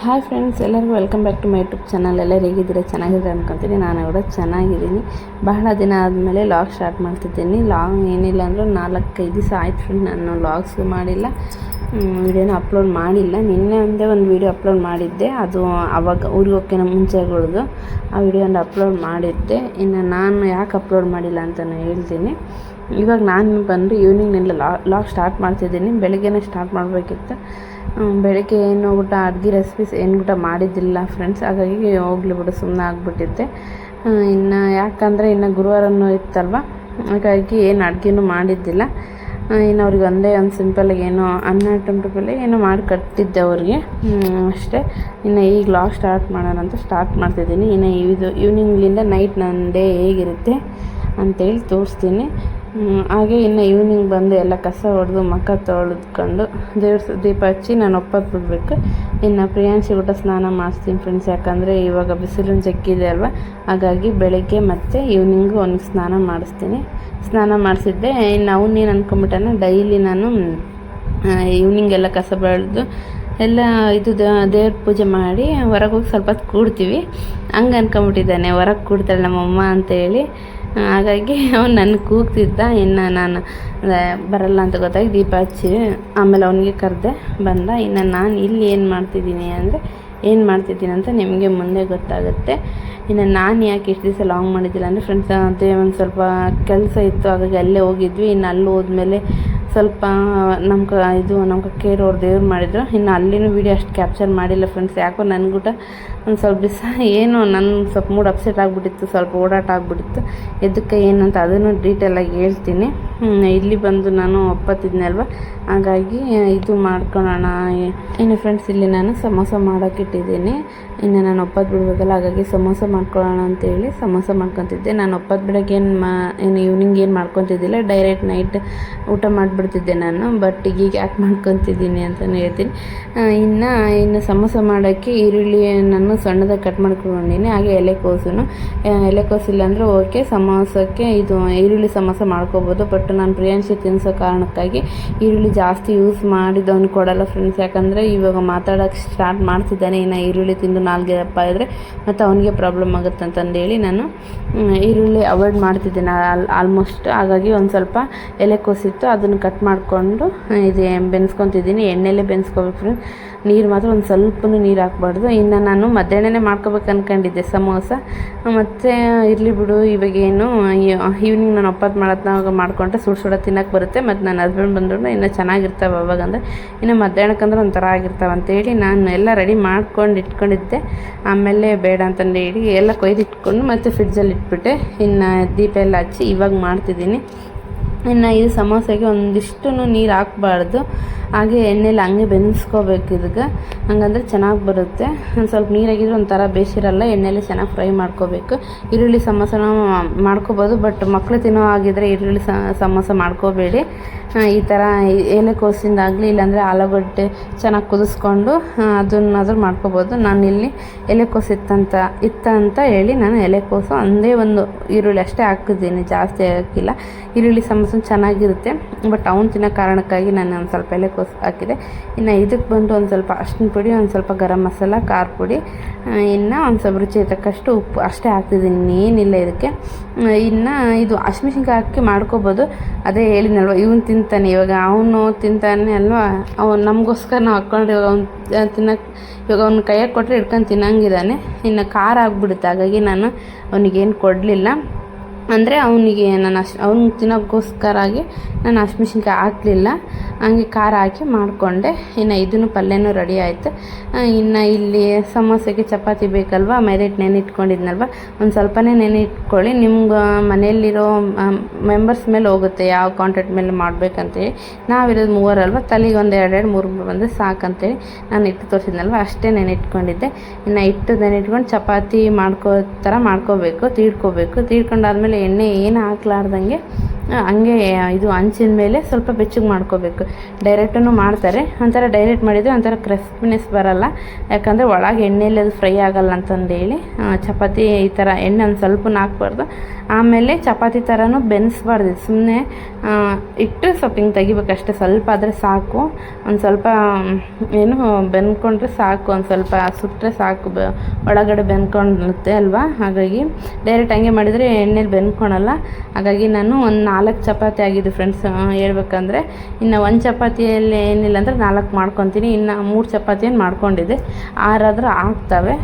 Hi friends, ಎಲ್ಲರಿಗೂ welcome back to my YouTube channel. ಎಲ್ಲರೂ ಹೇಗಿದ್ದೀರಾ? ಚೆನ್ನಾಗಿದ್ದೀರಾ ಅನ್ಕೊತೀನಿ. ನಾನು ಕೂಡ ಚೆನ್ನಾಗಿದ್ದೀನಿ. ಬಹಳ ದಿನ ಆದಮೇಲೆ ಲಾಗ್ ಸ್ಟಾರ್ಟ್ ಮಾಡ್ತಿದ್ದೀನಿ. ಲಾಗ್ ಏನಿಲ್ಲ ಅಂದರೂ 4-5 ದಿವಸ ಆಯ್ತು ಫ್ರೆಂಡ್, ನಾನು ಲಾಗ್ಸ್ ಮಾಡಿಲ್ಲ, ವಿಡಿಯೋನ ಅಪ್ಲೋಡ್ ಮಾಡಿಲ್ಲ. ನಿನ್ನೆ ಒಂದೇ ಒಂದು ವಿಡಿಯೋ ಅಪ್ಲೋಡ್ ಮಾಡಿದ್ದೆ, ಅದು ಆವಾಗ ಊರಿಗೆ ಹೋಗ್ತೇನೆ ಮುಂಚೆಗಳದು ಆ ವಿಡಿಯೋನ ಅಪ್ಲೋಡ್ ಮಾಡಿದ್ದೆ. ಇನ್ನು ನಾನು ಯಾಕೆ ಅಪ್ಲೋಡ್ ಮಾಡಿಲ್ಲ ಅಂತ ಹೇಳ್ತೀನಿ. ಇವಾಗ ನಾನು ಬಂದು ಈವ್ನಿಂಗ್ನೆಲ್ಲ ಲಾಗ್ ಸ್ಟಾರ್ಟ್ ಮಾಡ್ತಿದ್ದೀನಿ. ಬೆಳಗ್ಗೆನೇ ಸ್ಟಾರ್ಟ್ ಮಾಡಬೇಕಿತ್ತು. ಬೆಳಗ್ಗೆ ಏನು ಊಟ ಅಡುಗೆ ರೆಸಿಪೀಸ್ ಏನು ಊಟ ಮಾಡಿದ್ದಿಲ್ಲ ಫ್ರೆಂಡ್ಸ್, ಹಾಗಾಗಿ ಹೋಗ್ಲಿ ಬಿಡು ಸುಮ್ಮನೆ ಆಗಿಬಿಟ್ಟಿದ್ದೆ. ಇನ್ನು ಯಾಕಂದರೆ ಇನ್ನು ಗುರುವಾರನೂ ಇತ್ತಲ್ವ, ಹಾಗಾಗಿ ಏನು ಅಡುಗೆನೂ ಮಾಡಿದ್ದಿಲ್ಲ. ಇನ್ನು ಅವ್ರಿಗೆ ಒಂದೇ ಒಂದು ಸಿಂಪಲ್ಲಾಗಿ ಏನೋ ಅನ್ನ ಟೊಮೆಟೊ ಪಲ್ಯ ಏನೋ ಮಾಡಿ ಕಟ್ಟಿದ್ದೆ ಅವ್ರಿಗೆ, ಅಷ್ಟೇ. ಇನ್ನು ಈಗ ಲಾಗ್ ಸ್ಟಾರ್ಟ್ ಮಾಡೋಣ ಅಂತ ಸ್ಟಾರ್ಟ್ ಮಾಡ್ತಿದ್ದೀನಿ. ಇನ್ನು ಇದು ಈವ್ನಿಂಗ್ಲಿಂದ ನೈಟ್ ನನ್ನ ಡೇ ಹೇಗಿರುತ್ತೆ ಅಂತೇಳಿ ತೋರಿಸ್ತೀನಿ. ಹಾಗೆ ಇನ್ನು ಈವ್ನಿಂಗ್ ಬಂದು ಎಲ್ಲ ಕಸ ಹೊಡೆದು ಮುಖ ತೊಳೆದ್ಕೊಂಡು ದೇವ್ರ ದೀಪ ಹಚ್ಚಿ ನಾನು ಒಪ್ಪತ್ತು ಬಿಡಬೇಕು. ಇನ್ನು ಪ್ರಿಯಾಂಶಿ ಊಟ ಸ್ನಾನ ಮಾಡಿಸ್ತೀನಿ ಫ್ರೆಂಡ್ಸ್, ಯಾಕಂದರೆ ಇವಾಗ ಬಿಸಿಲು ಜಗ್ಗಿದೆ ಅಲ್ವ, ಹಾಗಾಗಿ ಬೆಳಗ್ಗೆ ಮತ್ತು ಈವ್ನಿಂಗು ಅವ್ನಿಗೆ ಸ್ನಾನ ಮಾಡಿಸ್ತೀನಿ. ಸ್ನಾನ ಮಾಡಿಸಿದ್ದೆ. ಇನ್ನು ಅವನ್ನೇನು ಅಂದ್ಕೊಂಬಿಟ್ಟಾನ, ಡೈಲಿ ನಾನು ಈವ್ನಿಂಗ್ ಎಲ್ಲ ಕಸ ಬೆಳೆದು ಎಲ್ಲ ಇದು ದೇವ್ರ ಪೂಜೆ ಮಾಡಿ ಹೊರಗೆ ಹೋಗಿ ಸ್ವಲ್ಪ ಹೊತ್ತು ಕೂಡ್ತೀವಿ, ಹಂಗೆ ಅಂದ್ಕೊಂಬಿಟ್ಟಿದ್ದಾನೆ ಹೊರಗೆ ಕೂಡ್ತಾಳೆ ನಮ್ಮಮ್ಮ ಅಂತೇಳಿ. ಹಾಗಾಗಿ ಅವ್ನು ನನ್ನ ಕೂಗ್ತಿದ್ದ. ಇನ್ನು ನಾನು ಬರಲ್ಲ ಅಂತ ಗೊತ್ತಾಗಿ ದೀಪ ಹಚ್ಚಿ ಆಮೇಲೆ ಅವನಿಗೆ ಕರೆದೆ, ಬಂದ. ಇನ್ನು ನಾನು ಇಲ್ಲಿ ಏನು ಮಾಡ್ತಿದ್ದೀನಿ ಅಂತ ನಿಮಗೆ ಮುಂದೆ ಗೊತ್ತಾಗುತ್ತೆ. ಇನ್ನು ನಾನು ಯಾಕೆ ಇಷ್ಟು ದಿವಸ ಲಾಂಗ್ ಮಾಡಿದ್ದಿಲ್ಲ ಅಂದರೆ ಫ್ರೆಂಡ್ಸ್, ಅದೇ ಒಂದು ಸ್ವಲ್ಪ ಕೆಲಸ ಇತ್ತು, ಹಾಗಾಗಿ ಅಲ್ಲೇ ಹೋಗಿದ್ವಿ. ಇನ್ನು ಅಲ್ಲಿ ಹೋದ್ಮೇಲೆ ಸ್ವಲ್ಪ ನಮ್ಮ ಕಕ್ಕೇರವ್ರು ದೇವ್ರು ಮಾಡಿದ್ರು. ಇನ್ನು ಅಲ್ಲಿನೂ ವೀಡಿಯೋ ಅಷ್ಟು ಕ್ಯಾಪ್ಚರ್ ಮಾಡಿಲ್ಲ ಫ್ರೆಂಡ್ಸ್, ಯಾಕೋ ನನಗೂಟ ಒಂದು ಸ್ವಲ್ಪ ದಿವಸ ಏನೋ ನನ್ನ ಸ್ವಲ್ಪ ಮೂಡ್ ಅಪ್ಸೆಟ್ ಆಗಿಬಿಟ್ಟಿತ್ತು, ಸ್ವಲ್ಪ ಓಡಾಟ ಆಗಿಬಿಟ್ಟಿತ್ತು. ಎದಕ್ಕೆ ಏನಂತ ಅದನ್ನು ಡೀಟೇಲಾಗಿ ಹೇಳ್ತೀನಿ. ಇಲ್ಲಿ ಬಂದು ನಾನು ಒಪ್ಪತ್ತಿದ್ದೆ ಅಲ್ವ, ಹಾಗಾಗಿ ಇದು ಮಾಡ್ಕೊಳ್ಳೋಣ. ಇನ್ನು ಫ್ರೆಂಡ್ಸ್, ಇಲ್ಲಿ ನಾನು ಸಮೋಸ ಮಾಡೋಕ್ಕಿಟ್ಟಿದ್ದೀನಿ. ಇನ್ನು ನಾನು ಒಪ್ಪತ್ತು ಬಿಡಬೇಕಲ್ಲ, ಹಾಗಾಗಿ ಸಮೋಸ ಮಾಡ್ಕೊಳ್ಳೋಣ ಅಂತೇಳಿ ಸಮೋಸ ಮಾಡ್ಕೊತಿದ್ದೆ. ನಾನು ಒಪ್ಪತ್ತು ಬಿಡೋಕ್ಕೆ ಏನು ಈವ್ನಿಂಗ್ ಏನು ಮಾಡ್ಕೊತಿದ್ದಿಲ್ಲ, ಡೈರೆಕ್ಟ್ ನೈಟ್ ಊಟ ಮಾಡಿಬಿಡ್ತಿದ್ದೆ ನಾನು. ಬಟ್ ಈಗ ಯಾಕೆ ಮಾಡ್ಕೊತಿದ್ದೀನಿ ಅಂತಲೇ ಹೇಳ್ತೀನಿ. ಇನ್ನು ಸಮೋಸ ಮಾಡೋಕ್ಕೆ ಈರುಳ್ಳಿ ನಾನು ಸಣ್ಣದಾಗಿ ಕಟ್ ಮಾಡ್ಕೊಂಡಿದ್ದೀನಿ. ಹಾಗೆ ಎಲೆಕೋಸು ಇಲ್ಲಾಂದರೆ ಓಕೆ, ಸಮೋಸಕ್ಕೆ ಇದು ಈರುಳ್ಳಿ ಸಮೋಸ ಮಾಡ್ಕೋಬೋದು. ಬಟ್ ನಾನು ಪ್ರಿಯಾಂಶಿ ತಿನ್ನಿಸೋ ಕಾರಣಕ್ಕಾಗಿ ಈರುಳ್ಳಿ ಜಾಸ್ತಿ ಯೂಸ್ ಮಾಡಿದವನು ಕೊಡಲ್ಲ ಫ್ರೆಂಡ್ಸ್, ಯಾಕಂದರೆ ಇವಾಗ ಮಾತಾಡೋಕ್ಕೆ ಸ್ಟಾರ್ಟ್ ಮಾಡ್ತಿದ್ದಾನೆ. ಇನ್ನು ಈರುಳ್ಳಿ ತಿಂದು ನಾಲ್ಗೆ ದಪ್ಪ ಇದ್ದರೆ ಮತ್ತು ಅವನಿಗೆ ಪ್ರಾಬ್ಲಮ್ ಆಗುತ್ತೆ ಅಂತಂದೇಳಿ ನಾನು ಈರುಳ್ಳಿ ಅವಾಯ್ಡ್ ಮಾಡ್ತಿದ್ದೇನೆ ಆಲ್ಮೋಸ್ಟ್. ಹಾಗಾಗಿ ಒಂದು ಸ್ವಲ್ಪ ಎಲೆಕೋಸಿತ್ತು, ಅದನ್ನು ಕಟ್ ಮಾಡಿಕೊಂಡು ಇದು ಬೆನ್ಸ್ಕೊತಿದ್ದೀನಿ. ಎಣ್ಣೆಲೇ ಬೆನ್ಸ್ಕೋಬೇಕು ಫ್ರೆಂಡ್ಸ್, ನೀರು ಮಾತ್ರ ಒಂದು ಸ್ವಲ್ಪನೂ ನೀರು ಹಾಕ್ಬಾರ್ದು. ಇನ್ನು ನಾನು ಮಧ್ಯಾಹ್ನನೇ ಮಾಡ್ಕೋಬೇಕು ಅಂದ್ಕೊಂಡಿದ್ದೆ ಸಮೋಸ. ಮತ್ತು ಇರಲಿ ಬಿಡು, ಇವಾಗೇನು ಈವ್ನಿಂಗ್ ನಾನು ಒಪ್ಪತ್ತು ಮಾಡ್ಕೊಂಡ್ರೆ ಸುಡ ತಿನ್ನೋಕೆ ಬರುತ್ತೆ. ಮತ್ತು ನನ್ನ ಹಸ್ಬೆಂಡ್ ಬಂದ್ರು ಇನ್ನೂ ಚೆನ್ನಾಗಿರ್ತಾವೆ ಅವಾಗಂದರೆ, ಇನ್ನು ಮಧ್ಯಾಹ್ನಕ್ಕಂದ್ರೆ ಒಂಥರ ಆಗಿರ್ತಾವೆ ಅಂತೇಳಿ ನಾನು ಎಲ್ಲ ರೆಡಿ ಮಾಡ್ಕೊಂಡು ಇಟ್ಕೊಂಡಿದ್ದೆ. ಆಮೇಲೆ ಬೇಡ ಅಂತಂದು ಹೇಳಿ ಎಲ್ಲ ಕೊಯ್ದಿಟ್ಕೊಂಡು ಮತ್ತು ಫ್ರಿಡ್ಜಲ್ಲಿ ಇಟ್ಬಿಟ್ಟೆ. ಇನ್ನು ದೀಪ ಎಲ್ಲ ಹಚ್ಚಿ ಇವಾಗ ಮಾಡ್ತಿದ್ದೀನಿ. ಇನ್ನು ಇದು ಸಮೋಸೆಗೆ ಒಂದಿಷ್ಟು ನೀರು ಹಾಕ್ಬಾರ್ದು, ಹಾಗೆ ಎಣ್ಣೆಲಿ ಹಂಗೆ ಬೆನ್ಸ್ಕೋಬೇಕು ಇದಕ್ಕೆ, ಹಂಗಂದ್ರೆ ಚೆನ್ನಾಗಿ ಬರುತ್ತೆ. ಒಂದು ಸ್ವಲ್ಪ ನೀರಾಗಿದ್ರೆ ಒಂಥರ ಬೇಸಿರಲ್ಲ, ಎಣ್ಣೆಲಿ ಚೆನ್ನಾಗಿ ಫ್ರೈ ಮಾಡ್ಕೋಬೇಕು. ಈರುಳ್ಳಿ ಸಮೋಸನ ಮಾಡ್ಕೋಬೋದು, ಬಟ್ ಮಕ್ಕಳು ತಿನ್ನೋ ಆಗಿದ್ರೆ ಈರುಳ್ಳಿ ಸಮೋಸ ಮಾಡ್ಕೋಬೇಡಿ. ಈ ಥರ ಎಲೆಕೋಸಿಂದಾಗಲಿ ಇಲ್ಲಾಂದರೆ ಆಲೂಗಡ್ಡೆ ಚೆನ್ನಾಗಿ ಕುದಿಸ್ಕೊಂಡು ಅದನ್ನಾದ್ರೂ ಮಾಡ್ಕೋಬೋದು. ನಾನಿಲ್ಲಿ ಎಲೆಕೋಸು ಇತ್ತಂತ ಹೇಳಿ ನಾನು ಎಲೆಕೋಸು ಒಂದೇ ಒಂದು ಈರುಳ್ಳಿ ಅಷ್ಟೇ ಹಾಕಿದ್ದೀನಿ, ಜಾಸ್ತಿ ಹಾಕಿಲ್ಲ. ಈರುಳ್ಳಿ ಸಮೋಸ ಚೆನ್ನಾಗಿರುತ್ತೆ, ಬಟ್ ಅವ್ನು ತಿನ್ನೋ ಕಾರಣಕ್ಕಾಗಿ ನಾನು ಒಂದು ಸ್ವಲ್ಪ ಎಲೆಕೋಸು ಹಾಕಿದೆ. ಇನ್ನು ಇದಕ್ಕೆ ಬಂದು ಒಂದು ಸ್ವಲ್ಪ ಅರಿಶಿನ ಪುಡಿ, ಒಂದು ಸ್ವಲ್ಪ ಗರಂ ಮಸಾಲ, ಖಾರ ಪುಡಿ, ಇನ್ನು ಒಂದು ಸ್ವಲ್ಪ ರುಚಿ ತಕ್ಕಷ್ಟು ಉಪ್ಪು ಅಷ್ಟೇ ಹಾಕ್ತಿದ್ದೀನಿ, ಇನ್ನೇನಿಲ್ಲ ಇದಕ್ಕೆ. ಇನ್ನು ಇದು ಹಸಿಮೆಣ್ಸಿನ್ಕಾಯಿ ಹಾಕಿ ಮಾಡ್ಕೋಬೋದು, ಅದೇ ಹೇಳಿದ್ನಲ್ವ, ಇವನು ತಿಂತಾನೆ ಇವಾಗ, ಅವನು ತಿಂತಾನೆ ಅಲ್ವಾ, ಅವ್ನು ನಮಗೋಸ್ಕರ ನಾವು ಹಾಕ್ಕೊಂಡ್ರೆ ಇವಾಗ ಅವ್ನು ತಿನ್ನೋಕ್ಕೆ, ಇವಾಗ ಅವ್ನ ಕೈಯಾಗೆ ಕೊಟ್ಟರೆ ಇಟ್ಕೊಂಡು ತಿನ್ನಂಗಿದ್ದಾನೆ. ಇನ್ನು ಖಾರ ಆಗಿಬಿಡುತ್ತೆ, ಹಾಗಾಗಿ ನಾನು ಅವನಿಗೇನು ಕೊಡಲಿಲ್ಲ. ಅಂದರೆ ಅವನಿಗೆ ಅವ್ನು ತಿನ್ನೋಕ್ಕೋಸ್ಕರಾಗಿ ನಾನು ಹಸಿಮೆಣ್ಸಿನ್ಕಾಯಿ ಹಾಕಲಿಲ್ಲ, ಹಂಗೆ ಖಾರ ಹಾಕಿ ಮಾಡಿಕೊಂಡೆ. ಇನ್ನು ಇದನ್ನು ಪಲ್ಯನೂ ರೆಡಿ ಆಯಿತು. ಇನ್ನು ಇಲ್ಲಿ ಸಮೋಸೆಗೆ ಚಪಾತಿ ಬೇಕಲ್ವ, ಮೈದೆಟ್ ನೆನಿಟ್ಕೊಂಡಿದ್ನಲ್ವ, ಒಂದು ಸ್ವಲ್ಪನೇ ನೆನಿಟ್ಕೊಳ್ಳಿ. ನಿಮ್ಗೆ ಮನೆಯಲ್ಲಿರೋ ಮೆಂಬರ್ಸ್ ಮೇಲೆ ಹೋಗುತ್ತೆ ಯಾವ ಕಾಂಟ್ಯಾಕ್ಟ್ ಮೇಲೆ ಮಾಡಬೇಕಂತೇಳಿ. ನಾವಿರೋದು 3 ಅಲ್ವ, ತಲೆಗೆ ಒಂದು 2-3 ಬಂದರೆ ಸಾಕಂತೇಳಿ ನಾನು ಇಟ್ಟು ತೋರಿಸಿದ್ನಲ್ವ, ಅಷ್ಟೇ ನೆನಿಟ್ಕೊಂಡಿದ್ದೆ. ಇನ್ನು ಇಟ್ಟು ನೆನಿಟ್ಕೊಂಡು ಚಪಾತಿ ಮಾಡ್ಕೋಬೇಕು, ತೀಡ್ಕೋಬೇಕು. ತೀಡ್ಕೊಂಡಾದ್ಮೇಲೆ ಎಣ್ಣೆ ಏನು ಹಾಕ್ಲಾರ್ದಂಗೆ ಹಂಗೆ ಇದು ಹಂಚಿನ ಮೇಲೆ ಸ್ವಲ್ಪ ಬೆಚ್ಚಗೆ ಮಾಡ್ಕೋಬೇಕು. ಡೈರೆಕ್ಟೂ ಮಾಡ್ತಾರೆ, ಒಂಥರ ಡೈರೆಕ್ಟ್ ಮಾಡಿದರೆ ಒಂಥರ ಕ್ರಿಸ್ಪಿನೆಸ್ ಬರೋಲ್ಲ, ಯಾಕಂದರೆ ಒಳಗೆ ಎಣ್ಣೆಯಲ್ಲಿ ಅದು ಫ್ರೈ ಆಗೋಲ್ಲ ಅಂತಂದೇಳಿ ಚಪಾತಿ ಈ ಥರ ಎಣ್ಣೆ ಒಂದು ಸ್ವಲ್ಪ ಹಾಕ್ಬಾರ್ದು. ಆಮೇಲೆ ಚಪಾತಿ ಥರನೂ ಬೆನ್ನಿಸ್ಬಾರ್ದು, ಸುಮ್ಮನೆ ಇಟ್ಟು ಸ್ವಲ್ಪ ಹಿಂಗೆ ತೆಗಿಬೇಕು ಅಷ್ಟೇ, ಸ್ವಲ್ಪ ಆದರೆ ಸಾಕು. ಒಂದು ಸ್ವಲ್ಪ ಏನು ಬೆಂದ್ಕೊಂಡ್ರೆ ಸಾಕು, ಒಂದು ಸ್ವಲ್ಪ ಸುಟ್ಟರೆ ಸಾಕು, ಒಳಗಡೆ ಬೆಂದ್ಕೊಳ್ಳುತ್ತೆ ಅಲ್ವಾ. ಹಾಗಾಗಿ ಡೈರೆಕ್ಟ್ ಹಂಗೆ ಮಾಡಿದರೆ ಎಣ್ಣೆಲಿ ಬೆಂದ್ಕೊಳಲ್ಲ. ಹಾಗಾಗಿ ನಾನು ಒಂದು 4 ಚಪಾತಿ ಆಗಿದೆ ಫ್ರೆಂಡ್ಸ್ ಹೇಳ್ಬೇಕಂದ್ರೆ. ಇನ್ನು ಒಂದು ಚಪಾತಿಯಲ್ಲಿ ಏನಿಲ್ಲ ಅಂದರೆ 4 ಮಾಡ್ಕೊತೀನಿ, ಇನ್ನು 3 ಚಪಾತಿಯನ್ನು ಮಾಡ್ಕೊಂಡಿದ್ದೆ. 6 ಆದರೂ ಆಗ್ತವೆ,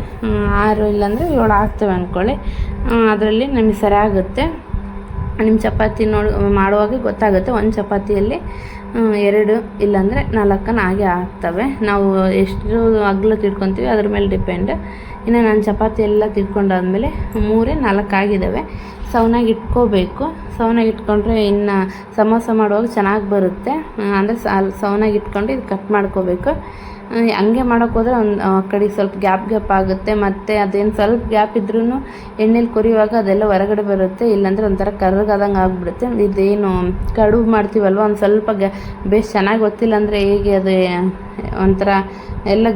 6 ಇಲ್ಲಾಂದರೆ 7 ಆಗ್ತವೆ ಅಂದ್ಕೊಳ್ಳಿ. ಅದರಲ್ಲಿ ನಮಗೆ ಸರಿಯಾಗುತ್ತೆ. ನಿಮ್ಮ ಚಪಾತಿ ಮಾಡುವಾಗ ಗೊತ್ತಾಗುತ್ತೆ, ಒಂದು ಚಪಾತಿಯಲ್ಲಿ 2 ಇಲ್ಲಾಂದರೆ 4 ಹಾಗೆ ಆಗ್ತವೆ. ನಾವು ಎಷ್ಟು ಅಗಲ ತಿಳ್ಕೊತೀವಿ ಅದ್ರ ಮೇಲೆ ಡಿಪೆಂಡ್. ಇನ್ನು ನಾನು ಚಪಾತಿ ಎಲ್ಲ ತಿಳ್ಕೊಂಡಾದ್ಮೇಲೆ 3 4 ಆಗಿದ್ದಾವೆ. ಸೌನಾಗಿ ಇಟ್ಕೋಬೇಕು. ಸೌನಾಗಿ ಇಟ್ಕೊಂಡ್ರೆ ಇನ್ನು ಸಮೋಸ ಮಾಡುವಾಗ ಚೆನ್ನಾಗಿ ಬರುತ್ತೆ. ಅಂದರೆ ಸೌನಾಗಿ ಇಟ್ಕೊಂಡು ಇದು ಕಟ್ ಮಾಡ್ಕೋಬೇಕು. ಹಂಗೆ ಮಾಡೋಕ್ಕೋದ್ರೆ ಒಂದು ಕಡೆ ಸ್ವಲ್ಪ ಗ್ಯಾಪ್ ಆಗುತ್ತೆ, ಮತ್ತು ಅದೇನು ಸ್ವಲ್ಪ ಗ್ಯಾಪ್ ಇದ್ರೂ ಎಣ್ಣೆಲಿ ಕೊರಿಯುವಾಗ ಅದೆಲ್ಲ ಹೊರಗಡೆ ಬರುತ್ತೆ, ಇಲ್ಲಾಂದರೆ ಒಂಥರ ಕರ್ರಗಾದಂಗೆ ಆಗಿಬಿಡುತ್ತೆ. ಇದೇನು ಕಡುಬು ಮಾಡ್ತೀವಲ್ವ, ಒಂದು ಸ್ವಲ್ಪ ಬೇಸ್ ಚೆನ್ನಾಗಿ ಗೊತ್ತಿಲ್ಲ ಅಂದರೆ ಹೇಗೆ ಅದು ಒಂಥರ ಎಲ್ಲ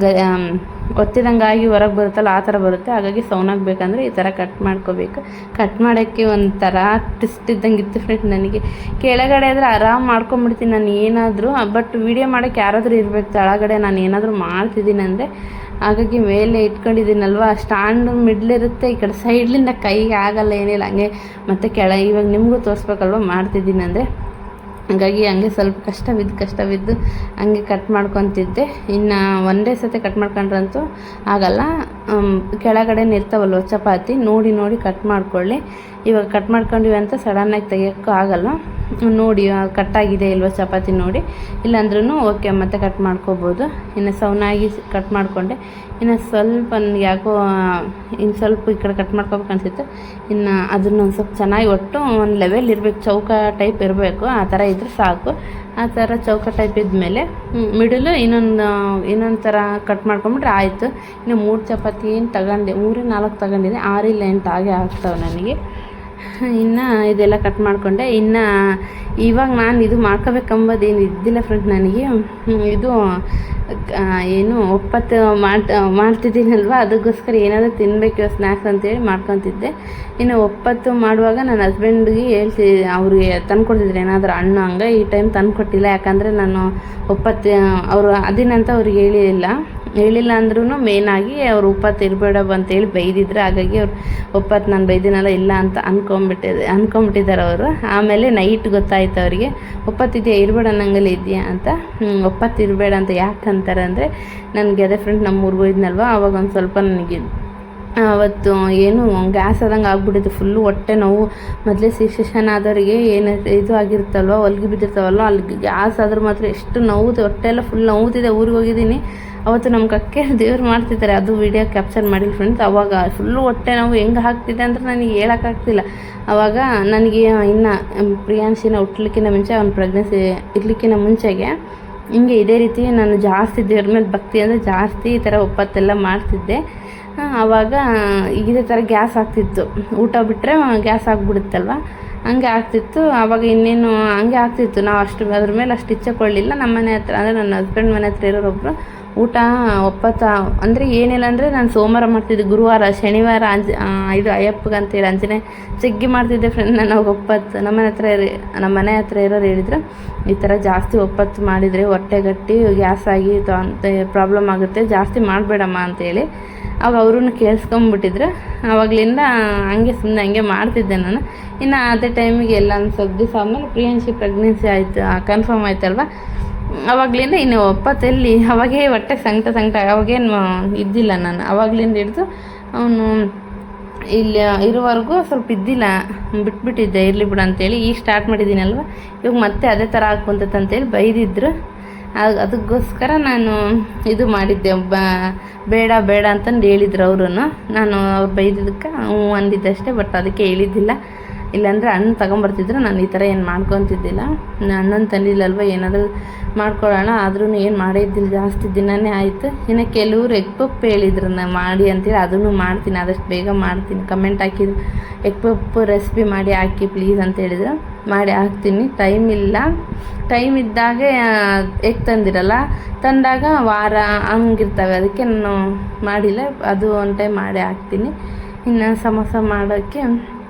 ಒತ್ತಿದಂಗಾಗಿ ಹೊರಗೆ ಬರುತ್ತಲ್ಲ, ಆ ಥರ ಬರುತ್ತೆ. ಹಾಗಾಗಿ ಸೌನಾಗಬೇಕಂದ್ರೆ ಈ ಥರ ಕಟ್ ಮಾಡ್ಕೋಬೇಕು. ಕಟ್ ಮಾಡೋಕ್ಕೆ ಒಂಥರ ಟ್ವಿಸ್ಟ್ ಇದ್ದಂಗೆ ಇತ್ತು ಫ್ರೆಂಡ್ ನನಗೆ. ಕೆಳಗಡೆ ಆದರೆ ಆರಾಮ್ ಮಾಡ್ಕೊಂಬಿಡ್ತೀನಿ ನಾನು ಏನಾದರೂ, ಬಟ್ ವೀಡಿಯೋ ಮಾಡೋಕ್ಕೆ ಯಾರಾದರೂ ಇರಬೇಕು ಕೆಳಗಡೆ. ನಾನು ಏನಾದರೂ ಮಾಡ್ತಿದ್ದೀನಿ ಅಂದರೆ ಹಾಗಾಗಿ ಮೇಲೆ ಇಟ್ಕೊಂಡಿದ್ದೀನಲ್ವ, ಸ್ಟ್ಯಾಂಡ್ ಮಿಡ್ಲಿರುತ್ತೆ, ಈ ಕಡೆ ಸೈಡ್ಲಿಂದ ಕೈಗೆ ಆಗಲ್ಲ, ಏನಿಲ್ಲ. ಹಂಗೆ ಮತ್ತು ಇವಾಗ ನಿಮಗೂ ತೋರಿಸ್ಬೇಕಲ್ವ ಮಾಡ್ತಿದ್ದೀನಿ ಅಂದರೆ, ಹಾಗಾಗಿ ಹಂಗೆ ಸ್ವಲ್ಪ ಕಷ್ಟವಿದ್ದು ಹಂಗೆ ಕಟ್ ಮಾಡ್ಕೊತಿದ್ದೆ. ಇನ್ನು ಒಂದೇ ಸತಿ ಕಟ್ ಮಾಡ್ಕೊಂಡ್ರಂತೂ ಆಗಲ್ಲ, ಕೆಳಗಡೆ ಇರ್ತಾವಲ್ವ ಚಪಾತಿ ನೋಡಿ ಕಟ್ ಮಾಡ್ಕೊಳ್ಳಿ. ಇವಾಗ ಕಟ್ ಮಾಡ್ಕೊಂಡಿವಿ ಅಂತ ಸಡನ್ನಾಗಿ ತೆಗಿಯೋಕ್ಕೂ ಆಗಲ್ಲ. ನೋಡಿ ಕಟ್ಟಾಗಿದೆ ಇಲ್ವ ಚಪಾತಿ ನೋಡಿ, ಇಲ್ಲಾಂದ್ರೂ ಓಕೆ ಮತ್ತೆ ಕಟ್ ಮಾಡ್ಕೋಬೋದು. ಇನ್ನು ಸೌನಾಗಿ ಕಟ್ ಮಾಡಿಕೊಂಡೆ. ಇನ್ನು ಸ್ವಲ್ಪ ನನಗೆ ಯಾಕೋ ಇನ್ನು ಸ್ವಲ್ಪ ಈ ಕಡೆ ಕಟ್ ಮಾಡ್ಕೋಬೇಕು ಅನಿಸಿತ್ತು. ಇನ್ನು ಅದನ್ನು ಒಂದು ಸ್ವಲ್ಪ ಚೆನ್ನಾಗಿ ಒಟ್ಟು ಒಂದು ಲೆವೆಲ್ ಇರಬೇಕು, ಚೌಕ ಟೈಪ್ ಇರಬೇಕು, ಆ ಥರ ಇದ್ದರೆ ಸಾಕು. ಆ ಥರ ಚೌಕ ಟೈಪ್ ಇದ್ಮೇಲೆ ಮಿಡಲು ಇನ್ನೊಂದು ಥರ ಕಟ್ ಮಾಡ್ಕೊಂಬಿಟ್ರೆ ಆಯಿತು. ಇನ್ನು 3 ಚಪಾತಿ ಏನು ತಗೊಂಡೆ, 3 4 ತಗೊಂಡಿದ್ದೆ, 6 ಇಲ್ಲ 8 ಹಾಗೆ ಆಗ್ತಾವೆ ನನಗೆ. ಇನ್ನು ಇದೆಲ್ಲ ಕಟ್ ಮಾಡಿಕೊಂಡೆ. ಇನ್ನು ಇವಾಗ ನಾನು ಇದು ಮಾಡ್ಕೋಬೇಕಂಬೋದೇನು ಇದ್ದಿಲ್ಲ ಫ್ರೆಂಡ್ ನನಗೆ. ಇದು ಏನು ಒಪ್ಪತ್ತು ಮಾಡ್ತಿದ್ದೀನಲ್ವ, ಅದಕ್ಕೋಸ್ಕರ ಏನಾದರೂ ತಿನ್ನಬೇಕು ಸ್ನ್ಯಾಕ್ಸ್ ಅಂತೇಳಿ ಮಾಡ್ಕೊತಿದ್ದೆ. ಇನ್ನು ಒಪ್ಪತ್ತು ಮಾಡುವಾಗ ನನ್ನ ಹಸ್ಬೆಂಡ್ಗೆ ಅವ್ರಿಗೆ ತಂದುಕೊಡ್ತಿದ್ರು ಏನಾದರೂ ಹಣ್ಣು, ಹಂಗೆ ಈ ಟೈಮ್ ತಂದುಕೊಟ್ಟಿಲ್ಲ. ಯಾಕಂದರೆ ನಾನು ಒಪ್ಪತ್ತು ಅವರು ಅದಿನಂತ ಅವ್ರಿಗೆ ಹೇಳಿಲ್ಲ ಅಂದ್ರೂ ಮೇನಾಗಿ ಅವ್ರು ಒಪ್ಪತ್ತು ಇರಬೇಡ ಅಂತೇಳಿ ಬೈದಿದ್ರು. ಹಾಗಾಗಿ ಅವ್ರು ಒಪ್ಪತ್ತು ನಾನು ಬೈದಿನಲ್ಲ ಇಲ್ಲ ಅಂತ ಅಂದ್ಕೊಂಬಿಟ್ಟಿದ್ದಾರೆ ಅವರು. ಆಮೇಲೆ ನೈಟ್ ಗೊತ್ತಾಯ್ತು ಅವರಿಗೆ, ಒಪ್ಪತ್ತಿದೆಯಾ ಇರಬೇಡ ಅನ್ನಂಗಲ್ಲಿ ಇದೆಯಾ ಅಂತ. ಒಪ್ಪತ್ತು ಇರಬೇಡ ಅಂತ ಯಾಕೆ ಅಂತಾರೆ ಅಂದರೆ, ನನಗೆ ಅದೇ ಫ್ರೆಂಡ್ ನಮ್ಮೂರಿಗೆ ಹೋಯ್ದನಲ್ವ, ಆವಾಗ ಒಂದು ಸ್ವಲ್ಪ ನನಗೆ ಅವತ್ತು ಏನು ಗ್ಯಾಸ್ ಆದಂಗೆ ಆಗ್ಬಿಟ್ಟಿತ್ತು, ಫುಲ್ಲು ಹೊಟ್ಟೆ ನೋವು. ಮೊದಲೇ ಸೆಷನ್ ಆದವರಿಗೆ ಏನು ಇದು ಆಗಿರುತ್ತಲ್ವ, ಹೊಲ್ಗೆ ಬಿದ್ದಿರ್ತಾವಲ್ವ, ಅಲ್ಲಿ ಗ್ಯಾಸ್ ಆದ್ರೆ ಮಾತ್ರ ಎಷ್ಟು ನೋವುತ್ತೆ, ಹೊಟ್ಟೆ ಎಲ್ಲ ಫುಲ್ ನೋವುತ್ತಿದೆ. ಊರಿಗೆ ಹೋಗಿದ್ದೀನಿ ಅವತ್ತು ನಮ್ಮ ಕಕ್ಕೆ ದೇವ್ರು ಮಾಡ್ತಿದ್ದಾರೆ, ಅದು ವಿಡಿಯೋ ಕ್ಯಾಪ್ಚರ್ ಮಾಡಿಲ್ಲ ಫ್ರೆಂಡ್ಸ್. ಅವಾಗ ಫುಲ್ಲು ಹೊಟ್ಟೆ ನೋವು ಹೆಂಗೆ ಆಗ್ತಿದೆ ಅಂದರೆ ನನಗೆ ಹೇಳೋಕ್ಕಾಗ್ತಿಲ್ಲ. ಆವಾಗ ನನಗೆ ಇನ್ನು ಪ್ರಿಯಾಂಶಿನ ಹುಟ್ಲಿಕ್ಕಿಂತ ಮುಂಚೆ, ಅವ್ನ ಪ್ರೆಗ್ನೆನ್ಸಿ ಇರ್ಲಿಕ್ಕಿಂತ ಮುಂಚೆಗೆ ಹಿಂಗೆ ಇದೇ ರೀತಿ ನಾನು ಜಾಸ್ತಿ ದೇವ್ರ ಮೇಲೆ ಭಕ್ತಿ ಅಂದರೆ ಜಾಸ್ತಿ ಈ ಥರ ಒಪ್ಪತ್ತೆಲ್ಲ ಮಾಡ್ತಿದ್ದೆ. ಆವಾಗ ಇದೇ ಥರ ಗ್ಯಾಸ್ ಆಗ್ತಿತ್ತು, ಊಟ ಬಿಟ್ಟರೆ ಗ್ಯಾಸ್ ಆಗಿಬಿಡುತ್ತಲ್ವ, ಹಂಗೆ ಆಗ್ತಿತ್ತು. ಆವಾಗ ಇನ್ನೇನು ಹಂಗೆ ಆಗ್ತಿತ್ತು, ನಾವು ಅದ್ರ ಮೇಲೆ ಅಷ್ಟು ಇಚ್ಛೆಕೊಳ್ಳಿಲ್ಲ. ನಮ್ಮ ಮನೆ ಹತ್ರ ಅಂದರೆ ನನ್ನ ಹಸ್ಬೆಂಡ್ ಮನೆ ಹತ್ರ ಇರೋರೊಬ್ಬರು ಊಟ ಒಪ್ಪತ್ತು ಅಂದರೆ ಏನಿಲ್ಲ ಅಂದರೆ ನಾನು ಸೋಮವಾರ ಮಾಡ್ತಿದ್ದೆ, ಗುರುವಾರ ಶನಿವಾರ ಇದು ಅಯ್ಯಪ್ಪಗೆ ಅಂತೇಳಿ ಆಂಜನೇಯ ಜಗ್ಗಿ ಮಾಡ್ತಿದ್ದೆ ಫ್ರೆಂಡ್. ನಾನು ಒಪ್ಪತ್ತು ನಮ್ಮ ಮನೆ ಹತ್ರ ಇರೋರು ಹೇಳಿದ್ರು, ಈ ಥರ ಜಾಸ್ತಿ ಒಪ್ಪತ್ತು ಮಾಡಿದರೆ ಹೊಟ್ಟೆ ಗಟ್ಟಿ ಗ್ಯಾಸ್ ಆಗಿ ಅಂತ ಪ್ರಾಬ್ಲಮ್ ಆಗುತ್ತೆ, ಜಾಸ್ತಿ ಮಾಡಬೇಡಮ್ಮ ಅಂತೇಳಿ. ಆವಾಗ ಅವ್ರೂ ಕೇಳಿಸ್ಕೊಂಬಿಟ್ಟಿದ್ರು. ಆವಾಗಲಿಂದ ಸುಮ್ಮನೆ ಹಂಗೆ ಮಾಡ್ತಿದ್ದೆ ನಾನು. ಇನ್ನು ಅದೇ ಟೈಮಿಗೆ ಎಲ್ಲ ಒಂದು ಸ್ವಲ್ಪ ದಿವಸ ಆದಮೇಲೆ ಪ್ರಿಯಾಂಶಿ ಪ್ರೆಗ್ನೆನ್ಸಿ ಆಯಿತು, ಕನ್ಫರ್ಮ್ ಆಯ್ತಲ್ವ. ಆವಾಗಲಿಂದ ಇನ್ನು ಒಪ್ಪತ್ತೆಲ್ಲಿ ಅವಾಗೇ ಹೊಟ್ಟೆ ಸಂಕಟ ಅವಾಗೇನು ಇದ್ದಿಲ್ಲ ನಾನು. ಆವಾಗಲಿಂದ ಹಿಡಿದು ಅವನು ಇಲ್ಲಿ ಇರೋವರೆಗೂ ಸ್ವಲ್ಪ ಇದ್ದಿಲ್ಲ, ಬಿಟ್ಬಿಟ್ಟಿದ್ದೆ, ಇರಲಿ ಬಿಡು ಅಂತೇಳಿ. ಈಗ ಸ್ಟಾರ್ಟ್ ಮಾಡಿದ್ದೀನಲ್ವ, ಇವಾಗ ಮತ್ತೆ ಅದೇ ಥರ ಆಗ್ಕೊಂತೈತೆ ಅಂತೇಳಿ ಬೈದಿದ್ರು. ಅದಕ್ಕೋಸ್ಕರ ನಾನು ಇದು ಮಾಡಿದ್ದೆ, ಬೇಡ ಅಂತಂದು ಹೇಳಿದ್ರು ಅವರು. ನಾನು ಅವ್ರು ಬೈದಿದ್ದಕ್ಕೆ ಅಂದಿದ್ದಷ್ಟೇ, ಬಟ್ ಅದಕ್ಕೆ ಹೇಳಿದ್ದಿಲ್ಲ. ಇಲ್ಲಾಂದರೆ ಹಣ್ಣು ತೊಗೊಂಬರ್ತಿದ್ರು ನಾನು ಈ ಥರ ಏನು ಮಾಡ್ಕೊತಿದ್ದಿಲ್ಲ. ಹಣ್ಣನ್ನು ತಂದಿಲ್ಲಲ್ವ, ಏನಾದರೂ ಮಾಡ್ಕೊಳ್ಳೋಣ, ಆದ್ರೂ ಏನು ಮಾಡಿದ್ದಿಲ್ಲ, ಜಾಸ್ತಿ ದಿನವೇ ಆಯಿತು. ಇನ್ನು ಕೆಲವರು ಎಗ್ ಪಪ್ ಹೇಳಿದ್ರು ಮಾಡಿ ಅಂತೇಳಿ, ಅದನ್ನು ಮಾಡ್ತೀನಿ, ಆದಷ್ಟು ಬೇಗ ಮಾಡ್ತೀನಿ. ಕಮೆಂಟ್ ಹಾಕಿದ್ರು ಎಗ್ ಪಪ್ ರೆಸಿಪಿ ಮಾಡಿ ಹಾಕಿ ಪ್ಲೀಸ್ ಅಂತ ಹೇಳಿದ್ರು, ಮಾಡಿ ಹಾಕ್ತೀನಿ. ಟೈಮ್ ಇದ್ದಾಗೆ ಎಗ್ ತಂದಾಗ ವಾರ ಹಂಗಿರ್ತವೆ, ಅದಕ್ಕೆ ನಾನು ಮಾಡಿಲ್ಲ. ಅದು ಒಂದು ಟೈಮ್ ಮಾಡಿ ಹಾಕ್ತೀನಿ. ಇನ್ನು ಸಮೋಸ ಮಾಡೋಕ್ಕೆ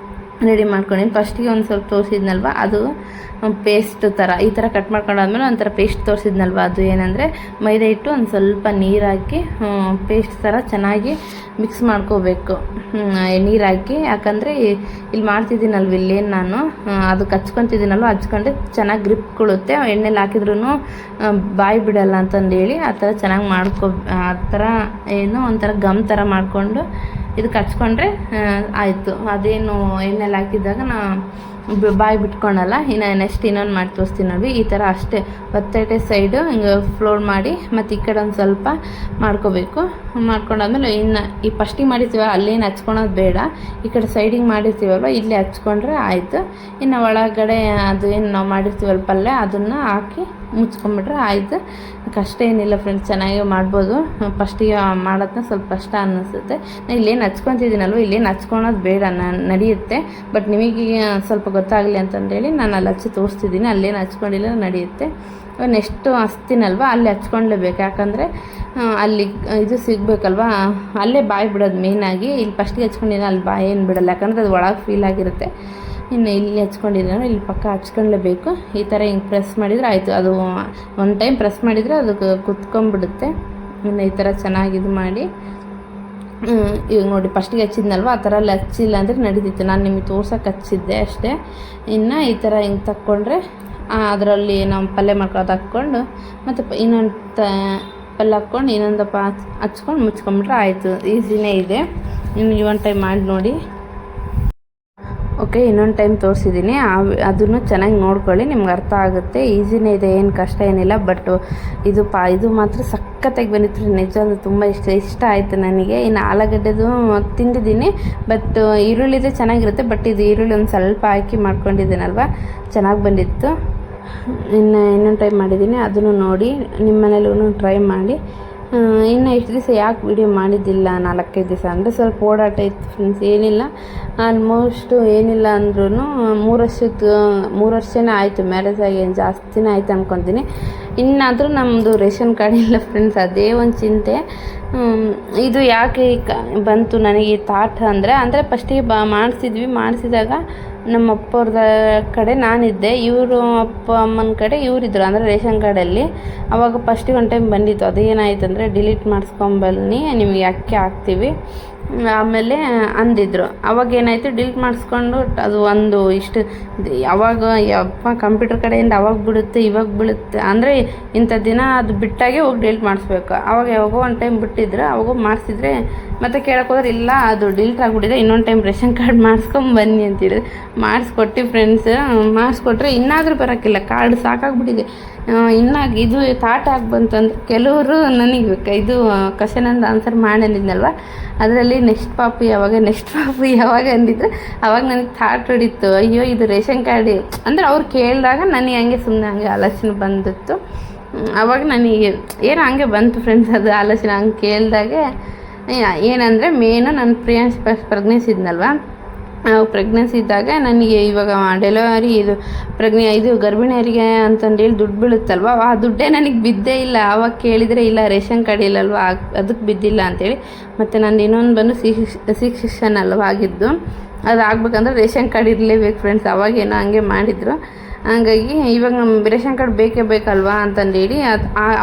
ರೆಡಿ ಮಾಡ್ಕೊಂಡಿನಿ. ಫಸ್ಟಿಗೆ ಒಂದು ಸ್ವಲ್ಪ ತೋರಿಸಿದ್ನಲ್ವ, ಅದು ಪೇಸ್ಟ್ ಥರ ಈ ಥರ ಕಟ್ ಮಾಡ್ಕೊಂಡಾದ್ಮೇಲೆ ಒಂಥರ ಪೇಸ್ಟ್ ತೋರಿಸಿದ್ನಲ್ವ, ಅದು ಏನಂದರೆ ಮೈದಾ ಹಿಟ್ಟು ಒಂದು ಸ್ವಲ್ಪ ನೀರು ಹಾಕಿ ಪೇಸ್ಟ್ ಥರ ಚೆನ್ನಾಗಿ ಮಿಕ್ಸ್ ಮಾಡ್ಕೋಬೇಕು. ನೀರು ಹಾಕಿ, ಯಾಕಂದರೆ ಇಲ್ಲಿ ಮಾಡ್ತಿದ್ದೀನಲ್ವ, ಇಲ್ಲೇನು ನಾನು ಅದಕ್ಕೆ ಹಚ್ಕೊತಿದ್ದೀನಲ್ವ, ಹಚ್ಕೊಂಡ್ರೆ ಚೆನ್ನಾಗಿ ಗ್ರಿಪ್ ಕೊಡುತ್ತೆ, ಎಣ್ಣೆಲಿ ಹಾಕಿದ್ರೂ ಬಾಯಿ ಬಿಡಲ್ಲ ಅಂತಂದೇಳಿ ಆ ಥರ ಚೆನ್ನಾಗಿ ಆ ಥರ ಏನೋ ಒಂಥರ ಗಮ್ ಥರ ಮಾಡಿಕೊಂಡು ಇದಕ್ಕೆ ಹಚ್ಕೊಂಡ್ರೆ ಆಯಿತು. ಅದೇನು ಎಣ್ಣೆಲಿ ಹಾಕಿದಾಗ ಬಾಯಿ ಬಿಟ್ಕೊಳಲ್ಲ. ಇನ್ನು ನೆಕ್ಸ್ಟ್ ಇನ್ನೊಂದು ಮಾಡಿ ತೋರಿಸ್ತೀನಿ ನೋಡಿ. ಈ ಥರ ಅಷ್ಟೇ ಒತ್ತಟೆ ಸೈಡು ಹಿಂಗೆ ಫ್ಲೋರ್ ಮಾಡಿ ಮತ್ತು ಈ ಕಡೆ ಒಂದು ಸ್ವಲ್ಪ ಮಾಡ್ಕೋಬೇಕು. ಮಾಡ್ಕೊಂಡಾದ್ಮೇಲೆ ಇನ್ನು ಈ ಫಸ್ಟಿಗೆ ಮಾಡಿರ್ತೀವ ಅಲ್ಲೇನು ಹಚ್ಕೊಳೋದು ಬೇಡ, ಈ ಕಡೆ ಸೈಡಿಗೆ ಮಾಡಿರ್ತೀವಲ್ವ ಇಲ್ಲೇ ಹಚ್ಕೊಂಡ್ರೆ ಆಯಿತು. ಇನ್ನು ಒಳಗಡೆ ಅದು ಏನು ನಾವು ಮಾಡಿರ್ತೀವಲ್ಲ ಪಲ್ಯ, ಅದನ್ನು ಹಾಕಿ ಮುಚ್ಕೊಂಡ್ಬಿಟ್ರೆ ಆಯಿತು. ಕಷ್ಟ ಏನಿಲ್ಲ ಫ್ರೆಂಡ್ಸ್, ಚೆನ್ನಾಗಿ ಮಾಡ್ಬೋದು. ಫಸ್ಟಿಗೆ ಮಾಡೋದನ್ನ ಸ್ವಲ್ಪ ಕಷ್ಟ ಅನ್ನಿಸುತ್ತೆ. ನಾನು ಇಲ್ಲೇನು ಹಚ್ಕೊತಿದ್ದೀನಲ್ವ, ಇಲ್ಲೇನು ಹಚ್ಕೊಳೋದು ಬೇಡ, ನಡೆಯುತ್ತೆ. ಬಟ್ ನಿಮಗೆ ಸ್ವಲ್ಪ ಗೊತ್ತಾಗಲಿ ಅಂತಂದೇಳಿ ನಾನು ಅಲ್ಲಿ ಹಚ್ಚಿ ತೋರಿಸ್ತಿದ್ದೀನಿ. ಅಲ್ಲೇನು ಹಚ್ಕೊಂಡಿಲ್ಲ, ನಡೆಯುತ್ತೆ. ನೆಕ್ಸ್ಟು ಹಚ್ತೀನಲ್ವ ಅಲ್ಲಿ ಹಚ್ಕೊಳ್ಲೇಬೇಕು, ಯಾಕಂದರೆ ಅಲ್ಲಿ ಇದು ಸಿಗಬೇಕಲ್ವ, ಅಲ್ಲೇ ಬಾಯಿ ಬಿಡೋದು ಮೇಯ್ನಾಗಿ. ಇಲ್ಲಿ ಫಸ್ಟಿಗೆ ಹಚ್ಕೊಂಡಿದ್ದೀನಿ, ಅಲ್ಲಿ ಬಾಯಿ ಏನು ಬಿಡೋಲ್ಲ, ಯಾಕಂದರೆ ಅದು ಒಳಗೆ ಫೀಲ್ ಆಗಿರುತ್ತೆ. ಇನ್ನು ಇಲ್ಲಿ ಹಚ್ಕೊಂಡಿದ್ದೀನಿ, ಇಲ್ಲಿ ಪಕ್ಕ ಹಚ್ಕೊಳ್ಳೇಬೇಕು. ಈ ಥರ ಹಿಂಗೆ ಪ್ರೆಸ್ ಮಾಡಿದರೆ ಆಯಿತು. ಅದು ಒಂದು ಟೈಮ್ ಪ್ರೆಸ್ ಮಾಡಿದರೆ ಅದಕ್ಕೆ ಕುತ್ಕೊಂಡ್ಬಿಡುತ್ತೆ. ಇನ್ನು ಈ ಥರ ಚೆನ್ನಾಗಿ ಇದು ಮಾಡಿ ಈಗ ನೋಡಿ ಫಸ್ಟಿಗೆ ಹಚ್ಚಿದ್ನಲ್ವ, ಆ ಥರ ಅಲ್ಲಿ ಹಚ್ಚಿಲ್ಲ ಅಂದರೆ ನಡೀತಿತ್ತು. ನಾನು ನಿಮಗೆ ತೋರ್ಸೋಕೆ ಹಚ್ಚಿದ್ದೆ ಅಷ್ಟೇ. ಇನ್ನು ಈ ಥರ ಹಿಂಗೆ ತಕ್ಕೊಂಡ್ರೆ ಅದರಲ್ಲಿ ನಾವು ಪಲ್ಯ ಮಾಡ್ಕೊಳ್ಳೋದು ಹಾಕ್ಕೊಂಡು ಮತ್ತು ಇನ್ನೊಂದು ಪಲ್ಯ ಹಾಕ್ಕೊಂಡು ಇನ್ನೊಂದಪ್ಪ ಹಚ್ಕೊಂಡು ಮುಚ್ಕೊಂಡ್ಬಿಟ್ರೆ ಆಯಿತು. ಈಸಿನೇ ಇದೆ. ಇನ್ನು ಒಂದು ಟೈಮ್ ಮಾಡಿ ನೋಡಿ. ಓಕೆ, ಇನ್ನೊಂದು ಟೈಮ್ ತೋರಿಸಿದ್ದೀನಿ, ಅದನ್ನು ಚೆನ್ನಾಗಿ ನೋಡ್ಕೊಳ್ಳಿ, ನಿಮ್ಗೆ ಅರ್ಥ ಆಗುತ್ತೆ. ಈಸಿನೇ ಇದೆ, ಏನು ಕಷ್ಟ ಏನಿಲ್ಲ. ಬಟ್ ಇದು ಮಾತ್ರ ಸಖತ್ತಾಗಿ ಬಂದಿತ್ತು ನಿಜ, ಅದು ತುಂಬ ಇಷ್ಟ ಆಯಿತು ನನಗೆ. ಇನ್ನು ಆಲೂಗಡ್ಡೆದು ತಿಂದಿದ್ದೀನಿ, ಬಟ್ ಈರುಳ್ಳಿದೆ ಚೆನ್ನಾಗಿರುತ್ತೆ. ಬಟ್ ಇದು ಈರುಳ್ಳಿ ಒಂದು ಸ್ವಲ್ಪ ಹಾಕಿ ಮಾಡ್ಕೊಂಡಿದ್ದೀನಲ್ವ, ಚೆನ್ನಾಗಿ ಬಂದಿತ್ತು. ಇನ್ನೊಂದು ಟೈಮ್ ಮಾಡಿದ್ದೀನಿ, ಅದನ್ನು ನೋಡಿ ನಿಮ್ಮ ಮನೇಲೂ ಟ್ರೈ ಮಾಡಿ. ಇನ್ನು ಇಷ್ಟು ದಿವಸ ಯಾಕೆ ವೀಡಿಯೋ ಮಾಡಿದ್ದಿಲ್ಲ 4-5 ದಿವಸ ಅಂದರೆ ಸ್ವಲ್ಪ ಓಡಾಟ ಇತ್ತು ಫ್ರೆಂಡ್ಸ್. ಏನಿಲ್ಲ, ಆಲ್ಮೋಸ್ಟ್ ಏನಿಲ್ಲ ಅಂದ್ರೂ 3 ವರ್ಷನೇ ಆಯಿತು ಮ್ಯಾರೇಜ್ ಆಗಿ, ಏನು ಜಾಸ್ತಿನೇ ಆಯಿತು ಅಂದ್ಕೊತೀನಿ. ಇನ್ನಾದರೂ ನಮ್ಮದು ರೇಷನ್ ಕಾರ್ಡ್ ಇಲ್ಲ ಫ್ರೆಂಡ್ಸ್, ಅದೇ ಒಂದು ಚಿಂತೆ. ಇದು ಯಾಕೆ ಬಂತು ನನಗೆ ಈ ಥಾಟ್ ಅಂದರೆ ಫಸ್ಟಿಗೆ ಮಾಡಿಸಿದಾಗ ನಮ್ಮ ಅಪ್ಪವ್ರದ ಕಡೆ ನಾನಿದ್ದೆ, ಇವರು ಅಪ್ಪ ಅಮ್ಮನ ಕಡೆ ಇವರಿದ್ದರು, ಅಂದರೆ ರೇಷನ್ ಕಾರ್ಡಲ್ಲಿ. ಆವಾಗ ಫಸ್ಟಿಗೆ ಒಂದು ಟೈಮ್ ಬಂದಿತ್ತು. ಅದೇನಾಯ್ತು ಅಂದರೆ ಡಿಲೀಟ್ ಮಾಡಿಸ್ಕೊಂಬನ್ನಿ, ನಿಮಗೆ ಅಕ್ಕಿ ಹಾಕ್ತೀವಿ ಆಮೇಲೆ ಅಂದಿದ್ರು. ಅವಾಗ ಏನಾಯಿತು, ಡಿಲೀಟ್ ಮಾಡಿಸ್ಕೊಂಡು ಅದು ಒಂದು ಇಷ್ಟು ಯಾವಾಗ ಯಪ್ಪ ಕಂಪ್ಯೂಟರ್ ಕಡೆಯಿಂದ ಅವಾಗ ಬಿಡುತ್ತೆ ಇವಾಗ ಬೀಳುತ್ತೆ, ಅಂದರೆ ಇಂಥ ದಿನ ಅದು ಬಿಟ್ಟಾಗೆ ಹೋಗಿ ಡಿಲೀಟ್ ಮಾಡಿಸ್ಬೇಕು. ಅವಾಗ ಯಾವಾಗೋ ಒಂದು ಟೈಮ್ ಬಿಟ್ಟಿದ್ರು, ಅವಾಗ ಮಾಡಿಸಿದ್ರೆ ಮತ್ತೆ ಕೇಳೋಕ್ಕೋದ್ರೆ ಇಲ್ಲ ಅದು ಡಿಲೀಟ್ ಆಗಿಬಿಟ್ಟಿದೆ, ಇನ್ನೊಂದು ಟೈಮ್ ರೇಷನ್ ಕಾರ್ಡ್ ಮಾಡಿಸ್ಕೊಂಬನ್ನಿ ಅಂತೇಳಿದ್ರು. ಮಾಡಿಸ್ಕೊಟ್ಟು ಫ್ರೆಂಡ್ಸ್, ಮಾಡಿಸ್ಕೊಟ್ರೆ ಇನ್ನಾದರೂ ಬರೋಕ್ಕಿಲ್ಲ, ಕಾರ್ಡ್ ಸಾಕಾಗ್ಬಿಟ್ಟಿದೆ. ಇನ್ನು ಇದು ಥಾಟ್ ಆಗಿ ಬಂತಂದ್ರೆ ಕೆಲವರು ನನಗೆ ಇದು ಕ್ವಶನ್ ಅಂತ ಆನ್ಸರ್ ಮಾಡಿದ್ನಲ್ವ, ಅದರಲ್ಲಿ ನೆಕ್ಸ್ಟ್ ಪಾಪು ಯಾವಾಗ ಅಂದಿದ್ದು, ಅವಾಗ ನನಗೆ ಥಾಟ್ ಹೊಡಿತು, ಅಯ್ಯೋ ಇದು ರೇಷನ್ ಕಾರ್ಡ್ ಅಂದರೆ ಅವ್ರು ಕೇಳಿದಾಗ ನನಗೆ ಹಂಗೆ ಆಲೋಚನೆ ಬಂದಿತ್ತು. ಆವಾಗ ನನಗೆ ಏನೋ ಹಂಗೆ ಬಂತು ಫ್ರೆಂಡ್ಸ್, ಅದು ಆಲೋಚನೆ ಹಂಗೆ ಕೇಳಿದಾಗೆ. ಏನಂದರೆ ಮೇನು ನನ್ನ ಪ್ರೆಗ್ನೆನ್ಸಿ ಇದ್ನಲ್ವ, ಪ್ರೆಗ್ನೆನ್ಸಿ ಇದ್ದಾಗ ನನಗೆ ಇವಾಗ ಡೆಲಿವರಿ ಇದು ಗರ್ಭಿಣಿಯರಿಗೆ ಅಂತಂದೇಳಿ ದುಡ್ಡು ಬೀಳುತ್ತಲ್ವ, ಆ ದುಡ್ಡೇ ನನಗೆ ಬಿದ್ದೇ ಇಲ್ಲ. ಆವಾಗ ಕೇಳಿದರೆ ಇಲ್ಲ ರೇಷನ್ ಕಾರ್ಡ್ ಇಲ್ಲಲ್ವ, ಅದಕ್ಕೆ ಬಿದ್ದಿಲ್ಲ ಅಂತೇಳಿ. ಮತ್ತು ನಂದು ಇನ್ನೊಂದು ಬಂದು ಸಿ-ಸೆಕ್ಷನ್ ಅಲ್ವ ಆಗಿದ್ದು, ಅದು ಆಗ್ಬೇಕಂದ್ರೆ ರೇಷನ್ ಕಾರ್ಡ್ ಇರಲೇಬೇಕು ಫ್ರೆಂಡ್ಸ್. ಅವಾಗೇನೋ ಹಂಗೆ ಮಾಡಿದರು. ಹಂಗಾಗಿ ಇವಾಗ ನಮ್ಮ ರೇಷನ್ ಕಾರ್ಡ್ ಬೇಕಲ್ವಾ ಅಂತಂದೇಳಿ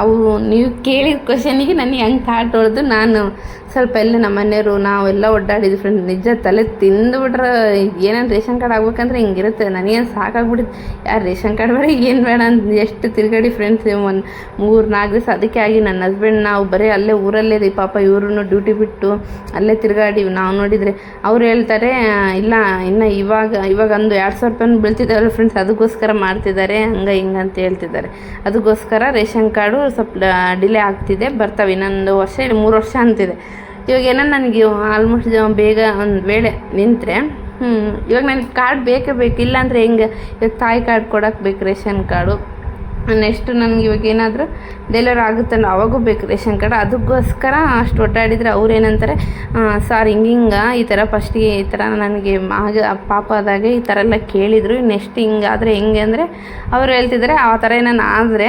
ಅವರು ನೀವು ಕೇಳಿದ ಕ್ವಶನಿಗೆ ನನಗೆ ಹಂಗೆ ಥಾಟ್ ಹೊಡೆದು ನಾನು ಸ್ವಲ್ಪ ಎಲ್ಲ ನಮ್ಮ ಮನೆಯವರು ನಾವೆಲ್ಲ ಒಡ್ಡಾಡಿದ್ವಿ ಫ್ರೆಂಡ್ಸ್. ನಿಜ ತಲೆ ತಿಂದುಬಿಟ್ರೆ ಏನೇನು ರೇಷನ್ ಕಾರ್ಡ್ ಆಗ್ಬೇಕಂದ್ರೆ ಹಿಂಗಿರುತ್ತೆ. ನನಗೇನು ಸಾಕಾಗ್ಬಿಟ್ಟಿತ್ತು, ಯಾರು ರೇಷನ್ ಕಾರ್ಡ್ ಬೇಡ ಏನು ಬೇಡ ಅಂತ ಎಷ್ಟು ತಿರುಗಾಡಿ ಫ್ರೆಂಡ್ಸ್. ಒಂದು 3-4 ದಿವಸ ಅದಕ್ಕೆ ಆಗಿ ನನ್ನ ಹಸ್ಬೆಂಡ್ ನಾವು ಬರೀ ಅಲ್ಲೇ ಊರಲ್ಲೇ ರೀ ಪಾಪ, ಇವ್ರೂ ಡ್ಯೂಟಿ ಬಿಟ್ಟು ಅಲ್ಲೇ ತಿರುಗಾಡಿ ನಾವು ನೋಡಿದರೆ ಅವ್ರು ಹೇಳ್ತಾರೆ ಇಲ್ಲ ಇನ್ನು ಇವಾಗ ಒಂದು 2,000 ರೂಪಾಯಿ ಬೀಳ್ತಿದ್ದಾವಲ್ಲ ಫ್ರೆಂಡ್ಸ್, ಅದಕ್ಕೋಸ್ಕರ ಮಾಡ್ತಿದ್ದಾರೆ ಹಿಂಗೆ ಅಂತ ಹೇಳ್ತಿದ್ದಾರೆ. ಅದಕ್ಕೋಸ್ಕರ ರೇಷನ್ ಕಾರ್ಡು ಸ್ವಲ್ಪ ಡಿಲೇ ಆಗ್ತಿದೆ, ಬರ್ತವೆ ಇನ್ನೊಂದು ವರ್ಷ ಇಲ್ಲ 3 ವರ್ಷ ಅಂತಿದೆ. ಇವಾಗ ಏನೋ ನನಗೆ ಆಲ್ಮೋಸ್ಟ್ ಬೇಗ ಒಂದು ವೇಳೆ ನಿಂತರೆ ಇವಾಗ ನನಗೆ ಕಾರ್ಡ್ ಬೇಕೇ ಬೇಕು, ಇಲ್ಲಾಂದರೆ ಹೆಂಗೆ? ಇವಾಗ ತಾಯಿ ಕಾರ್ಡ್ ಕೊಡೋಕೆ ಬೇಕು ರೇಷನ್ ಕಾರ್ಡು. ನೆಕ್ಸ್ಟ್ ನನಗೆ ಇವಾಗ ಏನಾದರೂ ಡೆಲಿವರಿ ಆಗುತ್ತಲ್ಲ ಅವಾಗೂ ಬೇಕು ರೇಷನ್ ಕಾರ್ಡ್. ಅದಕ್ಕೋಸ್ಕರ ಅಷ್ಟು ಒಟ್ಟಾಡಿದರೆ ಅವ್ರು ಏನಂತಾರೆ, ಸರ್ ಹಿಂಗೆ ಈ ಥರ ಫಸ್ಟಿಗೆ ಈ ಥರ ನನಗೆ ಪಾಪ ಆದಾಗ ಈ ಥರ ಎಲ್ಲ ಕೇಳಿದರು, ನೆಕ್ಸ್ಟ್ ಹಿಂಗಾದರೆ ಹೆಂಗೆ ಅಂದರೆ ಅವರು ಹೇಳ್ತಿದ್ದಾರೆ ಆ ಥರ ಏನಾನ ಆದರೆ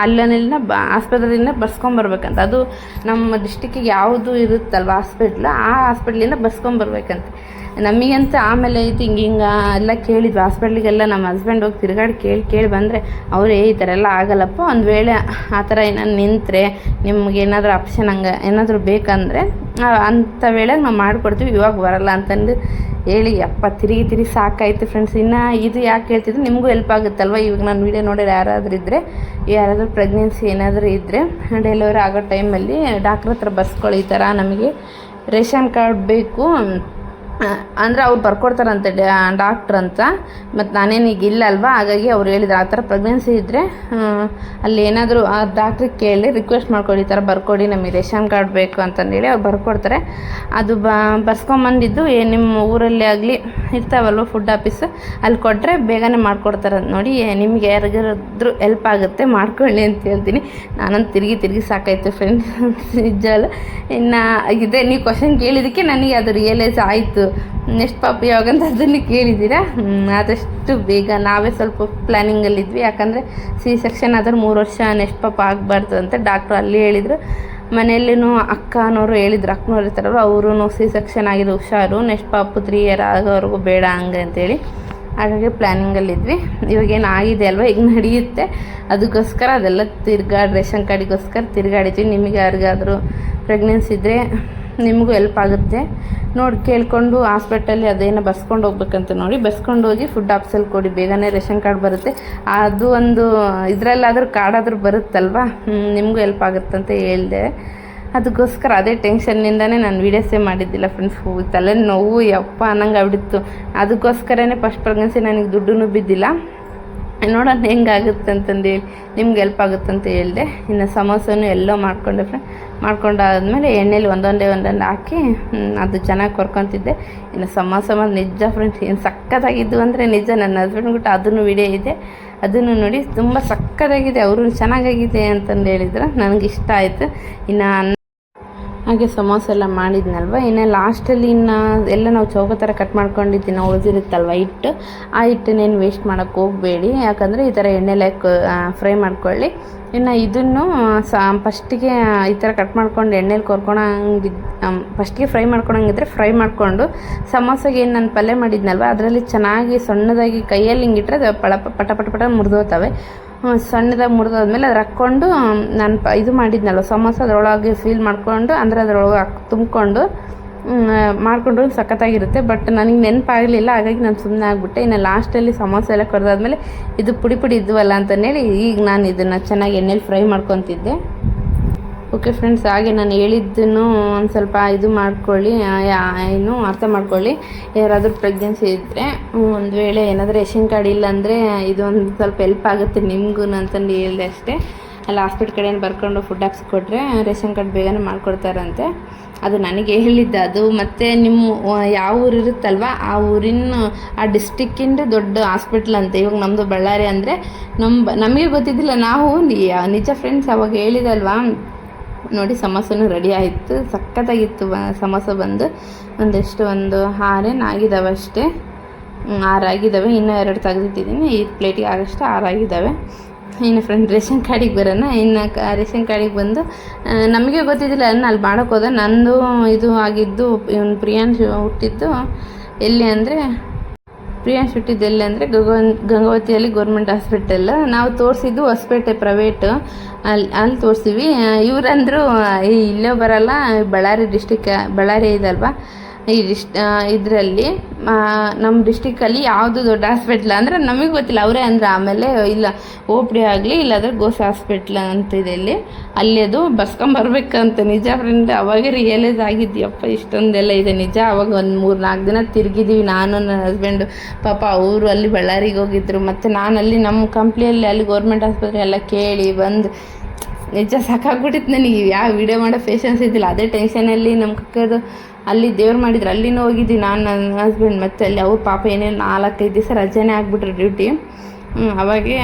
ಅಲ್ಲನೆಲ್ಲ ಆಸ್ಪತ್ರೆಯಿಂದ ಬರ್ಸ್ಕೊಂಬರ್ಬೇಕಂತ. ಅದು ನಮ್ಮ ಡಿಸ್ಟಿಕ್ಕಿಗೆ ಯಾವುದು ಇರುತ್ತಲ್ವ ಹಾಸ್ಪಿಟ್ಲ್, ಆ ಹಾಸ್ಪಿಟ್ಲಿಂದ ಬರ್ಸ್ಕೊಂಬರ್ಬೇಕಂತ. ನಮಗಂತ ಆಮೇಲೆ ಐತಿ ಹಿಂಗೆ ಎಲ್ಲ ಕೇಳಿದ್ವಿ ಹಾಸ್ಪಿಟ್ಲಿಗೆಲ್ಲ. ನಮ್ಮ ಹಸ್ಬೆಂಡ್ ಹೋಗಿ ತಿರುಗಾಡಿ ಕೇಳಿ ಬಂದರೆ ಅವರೇ ಈ ಥರ ಎಲ್ಲ ಆಗಲ್ಲಪ್ಪ, ಒಂದು ವೇಳೆ ಆ ಥರ ಏನಾದ್ರು ನಿಂತರೆ ನಿಮ್ಗೆ ಏನಾದರೂ ಆಪ್ಷನ್ ಹಂಗೆ ಏನಾದರೂ ಬೇಕಂದರೆ ಅಂಥ ವೇಳೆಗೆ ನಾವು ಮಾಡಿಕೊಡ್ತೀವಿ, ಇವಾಗ ಬರಲ್ಲ ಅಂತಂದು ಹೇಳಿ ತಿರುಗಿ ಸಾಕಾಯಿತು ಫ್ರೆಂಡ್ಸ್. ಇನ್ನು ಇದು ಯಾಕೆ ಹೇಳ್ತಿದ್ರೆ ನಿಮಗೂ ಹೆಲ್ಪ್ ಆಗುತ್ತಲ್ವ. ಇವಾಗ ನಾನು ವೀಡಿಯೋ ನೋಡಿದ್ರೆ ಯಾರಾದರೂ ಪ್ರೆಗ್ನೆನ್ಸಿ ಏನಾದರೂ ಇದ್ದರೆ ಡೆಲಿವರಿ ಆಗೋ ಟೈಮಲ್ಲಿ ಡಾಕ್ಟ್ರ್ ಹತ್ರ ಬರ್ಸ್ಕೊಳ್ಳಿ, ಈ ಥರ ನಮಗೆ ರೇಷನ್ ಕಾರ್ಡ್ ಬೇಕು ಅಂದರೆ ಅವ್ರು ಬರ್ಕೊಡ್ತಾರಂತೆ ಡಾಕ್ಟ್ರ್ ಅಂತ. ಮತ್ತು ನಾನೇನು ಈಗ ಇಲ್ಲ ಅಲ್ವಾ, ಹಾಗಾಗಿ ಅವ್ರು ಹೇಳಿದ್ರು ಆ ಥರ ಪ್ರೆಗ್ನೆನ್ಸಿ ಇದ್ದರೆ ಅಲ್ಲಿ ಏನಾದರೂ ಆ ಡಾಕ್ಟ್ರಿಗೆ ಕೇಳಿ ರಿಕ್ವೆಸ್ಟ್ ಮಾಡ್ಕೊಡಿ, ಈ ಥರ ಬರ್ಕೊಡಿ ನಮಗೆ ರೇಷನ್ ಕಾರ್ಡ್ ಬೇಕು ಅಂತಂದೇಳಿ ಅವ್ರು ಬರ್ಕೊಡ್ತಾರೆ. ಅದು ಬರ್ಸ್ಕೊಂಬಂದಿದ್ದು ನಿಮ್ಮ ಊರಲ್ಲಿ ಆಗಲಿ ಇರ್ತಾವಲ್ವ ಫುಡ್ ಆಫೀಸು, ಅಲ್ಲಿ ಕೊಟ್ಟರೆ ಬೇಗನೆ ಮಾಡಿಕೊಡ್ತಾರೆ. ನೋಡಿ ನಿಮ್ಗೆ ಯಾರಿಗಾದ್ರೂ ಹೆಲ್ಪ್ ಆಗುತ್ತೆ ಮಾಡ್ಕೊಳ್ಳಿ ಅಂತ ಹೇಳ್ತೀನಿ. ನಾನಂತ ತಿರುಗಿ ಸಾಕಾಯ್ತು ಫ್ರೆಂಡ್ಸ್ ನಿಜವಲ್ಲ. ಇನ್ನು ಇದೆ ನೀವು ಕ್ವಶನ್ ಕೇಳಿದ್ದಕ್ಕೆ ನನಗೆ ಅದು ರಿಯಲೈಸ್ ಆಯಿತು. ನೆಕ್ಸ್ಟ್ ಪಾಪ ಯಾವಾಗಂತ ಅದನ್ನು ಕೇಳಿದ್ದೀರಾ. ಆದಷ್ಟು ಬೇಗ ನಾವೇ ಸ್ವಲ್ಪ ಪ್ಲ್ಯಾನಿಂಗಲ್ಲಿದ್ವಿ, ಯಾಕಂದರೆ ಸೆಕ್ಷನ್ ಆದ್ರೆ 3 ವರ್ಷ ನೆಕ್ಸ್ಟ್ ಪಾಪ ಆಗಬಾರ್ದು ಅಂತ ಡಾಕ್ಟ್ರು ಅಲ್ಲಿ ಹೇಳಿದರು. ಮನೆಯಲ್ಲಿನೂ ಅಕ್ಕನವರು ಹೇಳಿದ್ರು, ಅಕ್ಕನವ್ರು ಇರ್ತಾರಲ್ಲ ಅವರು ಸೆಕ್ಷನ್ ಆಗಿದೆ ಹುಷಾರು, ನೆಕ್ಸ್ಟ್ ಪಾಪ 3 ಇಯರ್ ಆಗೋವರೆಗೂ ಬೇಡ ಹಂಗೆ ಅಂತೇಳಿ. ಹಾಗಾಗಿ ಪ್ಲ್ಯಾನಿಂಗಲ್ಲಿದ್ವಿ. ಇವಾಗೇನು ಆಗಿದೆ ಅಲ್ವ, ಈಗ ನಡೆಯುತ್ತೆ. ಅದಕ್ಕೋಸ್ಕರ ಅದೆಲ್ಲ ರೇಷನ್ ಕಾರ್ಡಿಗೋಸ್ಕರ ತಿರುಗಾಡಿದ್ವಿ. ನಿಮಗೆ ಯಾರಿಗಾದರೂ ಪ್ರೆಗ್ನೆನ್ಸಿ ಇದ್ದರೆ ನಿಮಗೂ ಹೆಲ್ಪ್ ಆಗುತ್ತೆ ನೋಡಿ, ಕೇಳಿಕೊಂಡು ಹಾಸ್ಪಿಟಲ್ಲಿ ಅದೇನೋ ಬರ್ಸ್ಕೊಂಡು ಹೋಗ್ಬೇಕಂತ ನೋಡಿ, ಬರ್ಸ್ಕೊಂಡು ಹೋಗಿ ಫುಡ್ ಆಫೀಸಲ್ಲಿ ಕೊಡಿ, ಬೇಗನೆ ರೇಷನ್ ಕಾರ್ಡ್ ಬರುತ್ತೆ. ಅದು ಒಂದು ಇದರಲ್ಲಾದರೂ ಕಾರ್ಡಾದರೂ ಬರುತ್ತಲ್ವ, ನಿಮಗೂ ಹೆಲ್ಪ್ ಆಗುತ್ತಂತ ಹೇಳಿದೆ. ಅದಕ್ಕೋಸ್ಕರ ಅದೇ ಟೆನ್ಷನ್ನಿಂದನೇ ನಾನು ವೀಡಿಯೋಸೇ ಮಾಡಿದ್ದಿಲ್ಲ ಫ್ರೆಂಡ್ಸ್. ತಲೆ ನೋವು ಯಪ್ಪ ಅನ್ನಂಗೆ ಆಗ್ಬಿಟ್ಟಿತ್ತು. ಅದಕ್ಕೋಸ್ಕರನೇ ಫಸ್ಟ್ ಪ್ರೆಗ್ನೆನ್ಸಿ ನನಗೆ ದುಡ್ಡೂ ಬಿದ್ದಿಲ್ಲ. ನೋಡೋಣ ಹೆಂಗಾಗುತ್ತೆ ಅಂತಂದೇಳಿ ನಿಮ್ಗೆ ಹೆಲ್ಪ್ ಆಗುತ್ತಂತ ಹೇಳಿದೆ. ಇನ್ನು ಸಮೋಸನೂ ಎಲ್ಲೋ ಮಾಡಿಕೊಂಡೆ ಫ್ರೆಂಡ್. ಮಾಡ್ಕೊಂಡಾದ್ಮೇಲೆ ಎಣ್ಣೆಲಿ ಒಂದೊಂದೇ ಹಾಕಿ ಅದು ಚೆನ್ನಾಗಿ ಕೊರ್ಕೊತಿದ್ದೆ. ಇನ್ನು ಸಮೋಸ ನಿಜ ಫ್ರೆಂಡ್ಸ್ ಏನು ಸಕ್ಕತ್ತಾಗಿದ್ದು ಅಂದರೆ ನಿಜ. ನನ್ನ ಹಸ್ಬೆಂಡ್ ಬಿಟ್ಟು ಅದನ್ನು ವಿಡಿಯೋ ಇದೆ, ಅದನ್ನು ನೋಡಿ ತುಂಬ ಸಕ್ಕತ್ತಾಗಿದೆ, ಅವರು ಚೆನ್ನಾಗಾಗಿದೆ ಅಂತಂದು ಹೇಳಿದ್ರು. ನನಗೆ ಇಷ್ಟ ಆಯಿತು. ಇನ್ನು ಹಾಗೆ ಸಮೋಸ ಎಲ್ಲ ಮಾಡಿದ್ನಲ್ವ, ಇನ್ನು ಲಾಸ್ಟಲ್ಲಿ ಎಲ್ಲ ನಾವು ಚೌಕ ಥರ ಕಟ್ ಮಾಡ್ಕೊಂಡಿದ್ದೀನಿ ಉಳಿದಿರುತ್ತಲ್ವ ಹಿಟ್ಟು, ಆ ಹಿಟ್ಟನ್ನೇನು ವೇಸ್ಟ್ ಮಾಡೋಕ್ಕೆ ಹೋಗಬೇಡಿ, ಯಾಕಂದರೆ ಈ ಥರ ಎಣ್ಣೆಲೆ ಫ್ರೈ ಮಾಡ್ಕೊಳ್ಳಿ. ಇನ್ನು ಇದನ್ನು ಫಸ್ಟಿಗೆ ಈ ಥರ ಕಟ್ ಮಾಡ್ಕೊಂಡು ಎಣ್ಣೆಲಿ ಫಸ್ಟಿಗೆ ಫ್ರೈ ಮಾಡ್ಕೊಳಂಗಿದ್ರೆ ಫ್ರೈ ಮಾಡಿಕೊಂಡು ಸಮೋಸಾಗೆ ಏನು ನಾನು ಪಲ್ಯ ಮಾಡಿದ್ನಲ್ವ ಅದರಲ್ಲಿ ಚೆನ್ನಾಗಿ ಸಣ್ಣದಾಗಿ ಕೈಯಲ್ಲಿ ಹಿಂಗಿಟ್ರೆ ಪಟ ಮುರಿದೋಗ್ತವೆ. ಸಣ್ಣದಾಗಿ ಮುರಿದಾದ್ಮೇಲೆ ಅದ್ರ ಹಾಕ್ಕೊಂಡು ನಾನು ಇದು ಮಾಡಿದ್ನಲ್ವ ಸಮೋಸ ಅದರೊಳಗೆ ಫೀಲ್ ಮಾಡಿಕೊಂಡು ಅಂದರೆ ಅದರೊಳಗೆ ತುಂಬಿಕೊಂಡು ಮಾಡಿಕೊಂಡ್ರು ಸಖತ್ತಾಗಿರುತ್ತೆ. ಬಟ್ ನನಗೆ ನೆನಪಾಗಲಿಲ್ಲ, ಹಾಗಾಗಿ ನಾನು ಸುಮ್ಮನೆ ಆಗಿಬಿಟ್ಟೆ. ಇನ್ನು ಲಾಸ್ಟಲ್ಲಿ ಸಮೋಸ ಎಲ್ಲ ಕೊರೆದಾದ್ಮೇಲೆ ಇದು ಪುಡಿ ಇದ್ವಲ್ಲ ಅಂತಂದೇಳಿ ಈಗ ನಾನು ಇದನ್ನು ಚೆನ್ನಾಗಿ ಎಣ್ಣೆಲಿ ಫ್ರೈ ಮಾಡ್ಕೊತಿದ್ದೆ. ಓಕೆ ಫ್ರೆಂಡ್ಸ್, ಹಾಗೆ ನಾನು ಹೇಳಿದ್ದನ್ನು ಒಂದು ಸ್ವಲ್ಪ ಇದು ಮಾಡ್ಕೊಳ್ಳಿ, ಏನು ಅರ್ಥ ಮಾಡ್ಕೊಳ್ಳಿ. ಯಾರಾದರೂ ಪ್ರೆಗ್ನೆನ್ಸಿ ಇದ್ದರೆ ಒಂದು ವೇಳೆ ಏನಾದರೂ ರೇಷನ್ ಕಾರ್ಡ್ ಇಲ್ಲ ಅಂದರೆ ಇದೊಂದು ಸ್ವಲ್ಪ ಹೆಲ್ಪ್ ಆಗುತ್ತೆ ನಿಮಗೂ ಅಂತಂದು ಹೇಳಿದೆ ಅಷ್ಟೇ. ಅಲ್ಲಿ ಹಾಸ್ಪಿಟ್ಲ್ ಕಡೆಯಿಂದ ಬರ್ಕೊಂಡು ಫುಡ್ ಹಾಕ್ಸಿ ಕೊಟ್ಟರೆ ರೇಷನ್ ಕಾರ್ಡ್ ಬೇಗನೆ ಮಾಡಿಕೊಡ್ತಾರಂತೆ. ಅದು ನನಗೆ ಹೇಳಿದ್ದೆ ಅದು. ಮತ್ತು ನಿಮ್ಮ ಯಾವ ಊರು ಇರುತ್ತಲ್ವ ಆ ಊರಿನ ಆ ಡಿಸ್ಟಿಕ್ಕಿಂದ ದೊಡ್ಡ ಹಾಸ್ಪಿಟ್ಲ್ ಅಂತ. ಇವಾಗ ನಮ್ಮದು ಬಳ್ಳಾರಿ ಅಂದರೆ ನಮಗೆ ಗೊತ್ತಿದ್ದಿಲ್ಲ, ನಾವು ನಿಜ ಫ್ರೆಂಡ್ಸ್ ಅವಾಗ ಹೇಳಿದಲ್ವಾ. ನೋಡಿ ಸಮೋಸನೂ ರೆಡಿ ಆಯಿತು, ಸಖತ್ತಾಗಿತ್ತು ಸಮೋಸ ಬಂದು. ಒಂದು 6 ಆಗಿದ್ದಾವೆ ಅಷ್ಟೇ, 6 ಆಗಿದ್ದಾವೆ. ಇನ್ನೂ 2 ತೆಗೆದಿಟ್ಟಿದ್ದೀನಿ, ಈ ಪ್ಲೇಟಿಗೆ ಆಗಷ್ಟು 6 ಆಗಿದ್ದಾವೆ. ಇನ್ನು ಫ್ರೆಂಡ್ ರೇಷನ್ ಕಾರ್ಡಿಗೆ ಬರೋಣ. ಇನ್ನು ರೇಷನ್ ಕಾರ್ಡಿಗೆ ಬಂದು ನಮಗೆ ಗೊತ್ತಿದ್ದಿಲ್ಲ, ಅಲ್ಲಿ ಮಾಡೋಕ್ಕೆ ಹೋದ. ನಂದು ಇದು ಆಗಿದ್ದು ಇವನು ಪ್ರಿಯಾಂಶ್ ಹುಟ್ಟಿದ್ದು ಎಲ್ಲಿ ಅಂದರೆ ಗಂಗಾವತಿಯಲ್ಲಿ ಗೌರ್ಮೆಂಟ್ ಹಾಸ್ಪಿಟಲ್. ನಾವು ತೋರಿಸಿದ್ದು ಹೊಸಪೇಟೆ ಪ್ರೈವೇಟು, ಅಲ್ಲಿ ತೋರಿಸಿವಿ. ಇವರಂದರು ಇಲ್ಲೇ ಬರೋಲ್ಲ, ಬಳ್ಳಾರಿ ಇದಲ್ವ ಈ ಇದರಲ್ಲಿ ನಮ್ಮ ಡಿಸ್ಟಿಕಲ್ಲಿ ಯಾವುದು ದೊಡ್ಡ ಹಾಸ್ಪಿಟ್ಲ್ ಅಂದರೆ ನಮಗೆ ಗೊತ್ತಿಲ್ಲ. ಅವರೇ ಅಂದರೆ ಆಮೇಲೆ ಇಲ್ಲ OPD ಆಗಲಿ ಇಲ್ಲಾಂದರೆ ಗೋಸ್ ಹಾಸ್ಪಿಟ್ಲ್ ಅಂತಿದೆ ಇಲ್ಲಿ, ಅಲ್ಲಿ ಅದು ಬರ್ಸ್ಕೊಂಬರ್ಬೇಕಂತ. ನಿಜ ಫ್ರೆಂಡ್ ಅವಾಗ ರಿಯಲೈಸ್ ಆಗಿದ್ದೀಯಪ್ಪ ಇಷ್ಟೊಂದೆಲ್ಲ ಇದೆ ನಿಜ. ಅವಾಗ ಒಂದು 3-4 ದಿನ ತಿರುಗಿದ್ದೀವಿ ನಾನು ನನ್ನ ಹಸ್ಬೆಂಡು. ಪಾಪ ಅವರು ಅಲ್ಲಿ ಬಳ್ಳಾರಿಗೆ ಹೋಗಿದ್ದರು, ಮತ್ತು ನಾನು ಅಲ್ಲಿ ನಮ್ಮ ಕಂಪ್ನಿಯಲ್ಲಿ ಅಲ್ಲಿ ಗೌರ್ಮೆಂಟ್ ಆಸ್ಪತ್ರೆ ಎಲ್ಲ ಕೇಳಿ ಬಂದು ನಿಜ ಸಾಕಾಗ್ಬಿಟ್ಟಿತ್ತು ನನಗೆ. ಯಾವ ವೀಡಿಯೋ ಮಾಡೋ ಪೇಷನ್ಸ್ ಇದ್ದಿಲ್ಲ. ಅದೇ ಟೆನ್ಷನಲ್ಲಿ ನಮ್ಮ ಕಕ್ಕದು ಅಲ್ಲಿ ದೇವ್ರು ಮಾಡಿದ್ರು, ಅಲ್ಲಿನೂ ಹೋಗಿದ್ವಿ ನಾನು ನನ್ನ ಹಸ್ಬೆಂಡ್. ಮತ್ತು ಅಲ್ಲಿ ಅವ್ರ ಪಾಪ ಏನೇನು 4-5 ದಿವಸ ರಜೆನೇ ಆಗಿಬಿಟ್ರು ಡ್ಯೂಟಿ. ಅವಾಗೆ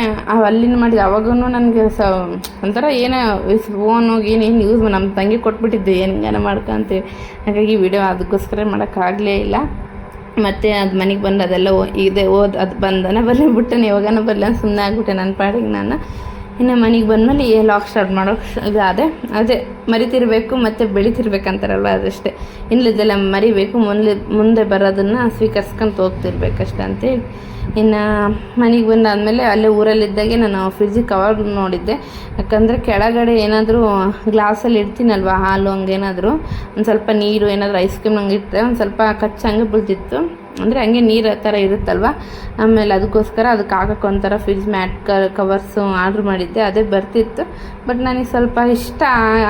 ಅಲ್ಲಿನ ಮಾಡಿದ್ದು. ಅವಾಗೂ ನನಗೆ ಒಂಥರ ಏನೋ ಫೋನು ಏನೇನು ಯೂಸ್ ನಮ್ಮ ತಂಗಿ ಕೊಟ್ಬಿಟ್ಟಿದ್ದೆ ಹೆಂಗನ ಮಾಡ್ಕೊಂತೀವಿ. ಹಾಗಾಗಿ ವಿಡಿಯೋ ಅದಕ್ಕೋಸ್ಕರ ಮಾಡೋಕ್ಕಾಗಲೇ ಇಲ್ಲ. ಮತ್ತು ಅದು ಮನೆಗೆ ಬಂದು ಅದೆಲ್ಲ ಇದೆ ಅದು ಬಂದನೇ ಬರಲಿ ಬಿಟ್ಟನೆ ಯಾವಾಗನ ಬರಲಿ ಅಂತ ಸುಮ್ಮನೆ ಆಗ್ಬಿಟ್ಟೆ ನನ್ನ ಪಾಡಿಗೆ ನಾನು. ಇನ್ನು ಮನೆಗೆ ಬಂದಮೇಲೆ ಲಾಗ್ ಸ್ಟಾರ್ಟ್ ಮಾಡೋಕೆ ಅದೇ ಮರಿತಿರಬೇಕು ಮತ್ತು ಬೆಳಿತಿರ್ಬೇಕಂತಾರಲ್ವ, ಅದಷ್ಟೇ. ಇನ್ನಿದ್ದೆಲ್ಲ ಮರಿಬೇಕು, ಮುಂದೆ ಬರೋದನ್ನು ಸ್ವೀಕರಿಸ್ಕೊಂಡು ಹೋಗ್ತಿರ್ಬೇಕಷ್ಟೆ ಅಂತೇಳಿ. ಇನ್ನು ಮನೆಗೆ ಬಂದಾದಮೇಲೆ ಅಲ್ಲೇ ಊರಲ್ಲಿದ್ದಾಗೆ ನಾನು ಫ್ರಿಜ್ಜಿಗೆ ಕವರ್ ನೋಡಿದ್ದೆ. ಯಾಕಂದರೆ ಕೆಳಗಡೆ ಏನಾದರೂ ಗ್ಲಾಸಲ್ಲಿ ಇಡ್ತೀನಲ್ವ ಹಾಲು ಹಂಗೇನಾದರೂ ಒಂದು ಸ್ವಲ್ಪ ನೀರು ಏನಾದರೂ ಐಸ್ ಕ್ರೀಮ್ ಹಂಗೆ ಇಟ್ಟರೆ ಒಂದು ಸ್ವಲ್ಪ ಕಚ್ಚ ಹಂಗೆ ಬೀಳ್ತಿತ್ತು. ಅಂದರೆ ಹಂಗೆ ನೀರು ಥರ ಇರುತ್ತಲ್ವ. ಆಮೇಲೆ ಅದಕ್ಕೋಸ್ಕರ ಅದಕ್ಕೆ ಹಾಕೋಕೆ ಒಂಥರ ಫ್ರಿಜ್ ಮ್ಯಾಟ್ ಕವರ್ಸು ಆರ್ಡ್ರ್ ಮಾಡಿದ್ದೆ. ಅದೇ ಬರ್ತಿತ್ತು. ಬಟ್ ನನಗೆ ಸ್ವಲ್ಪ ಇಷ್ಟ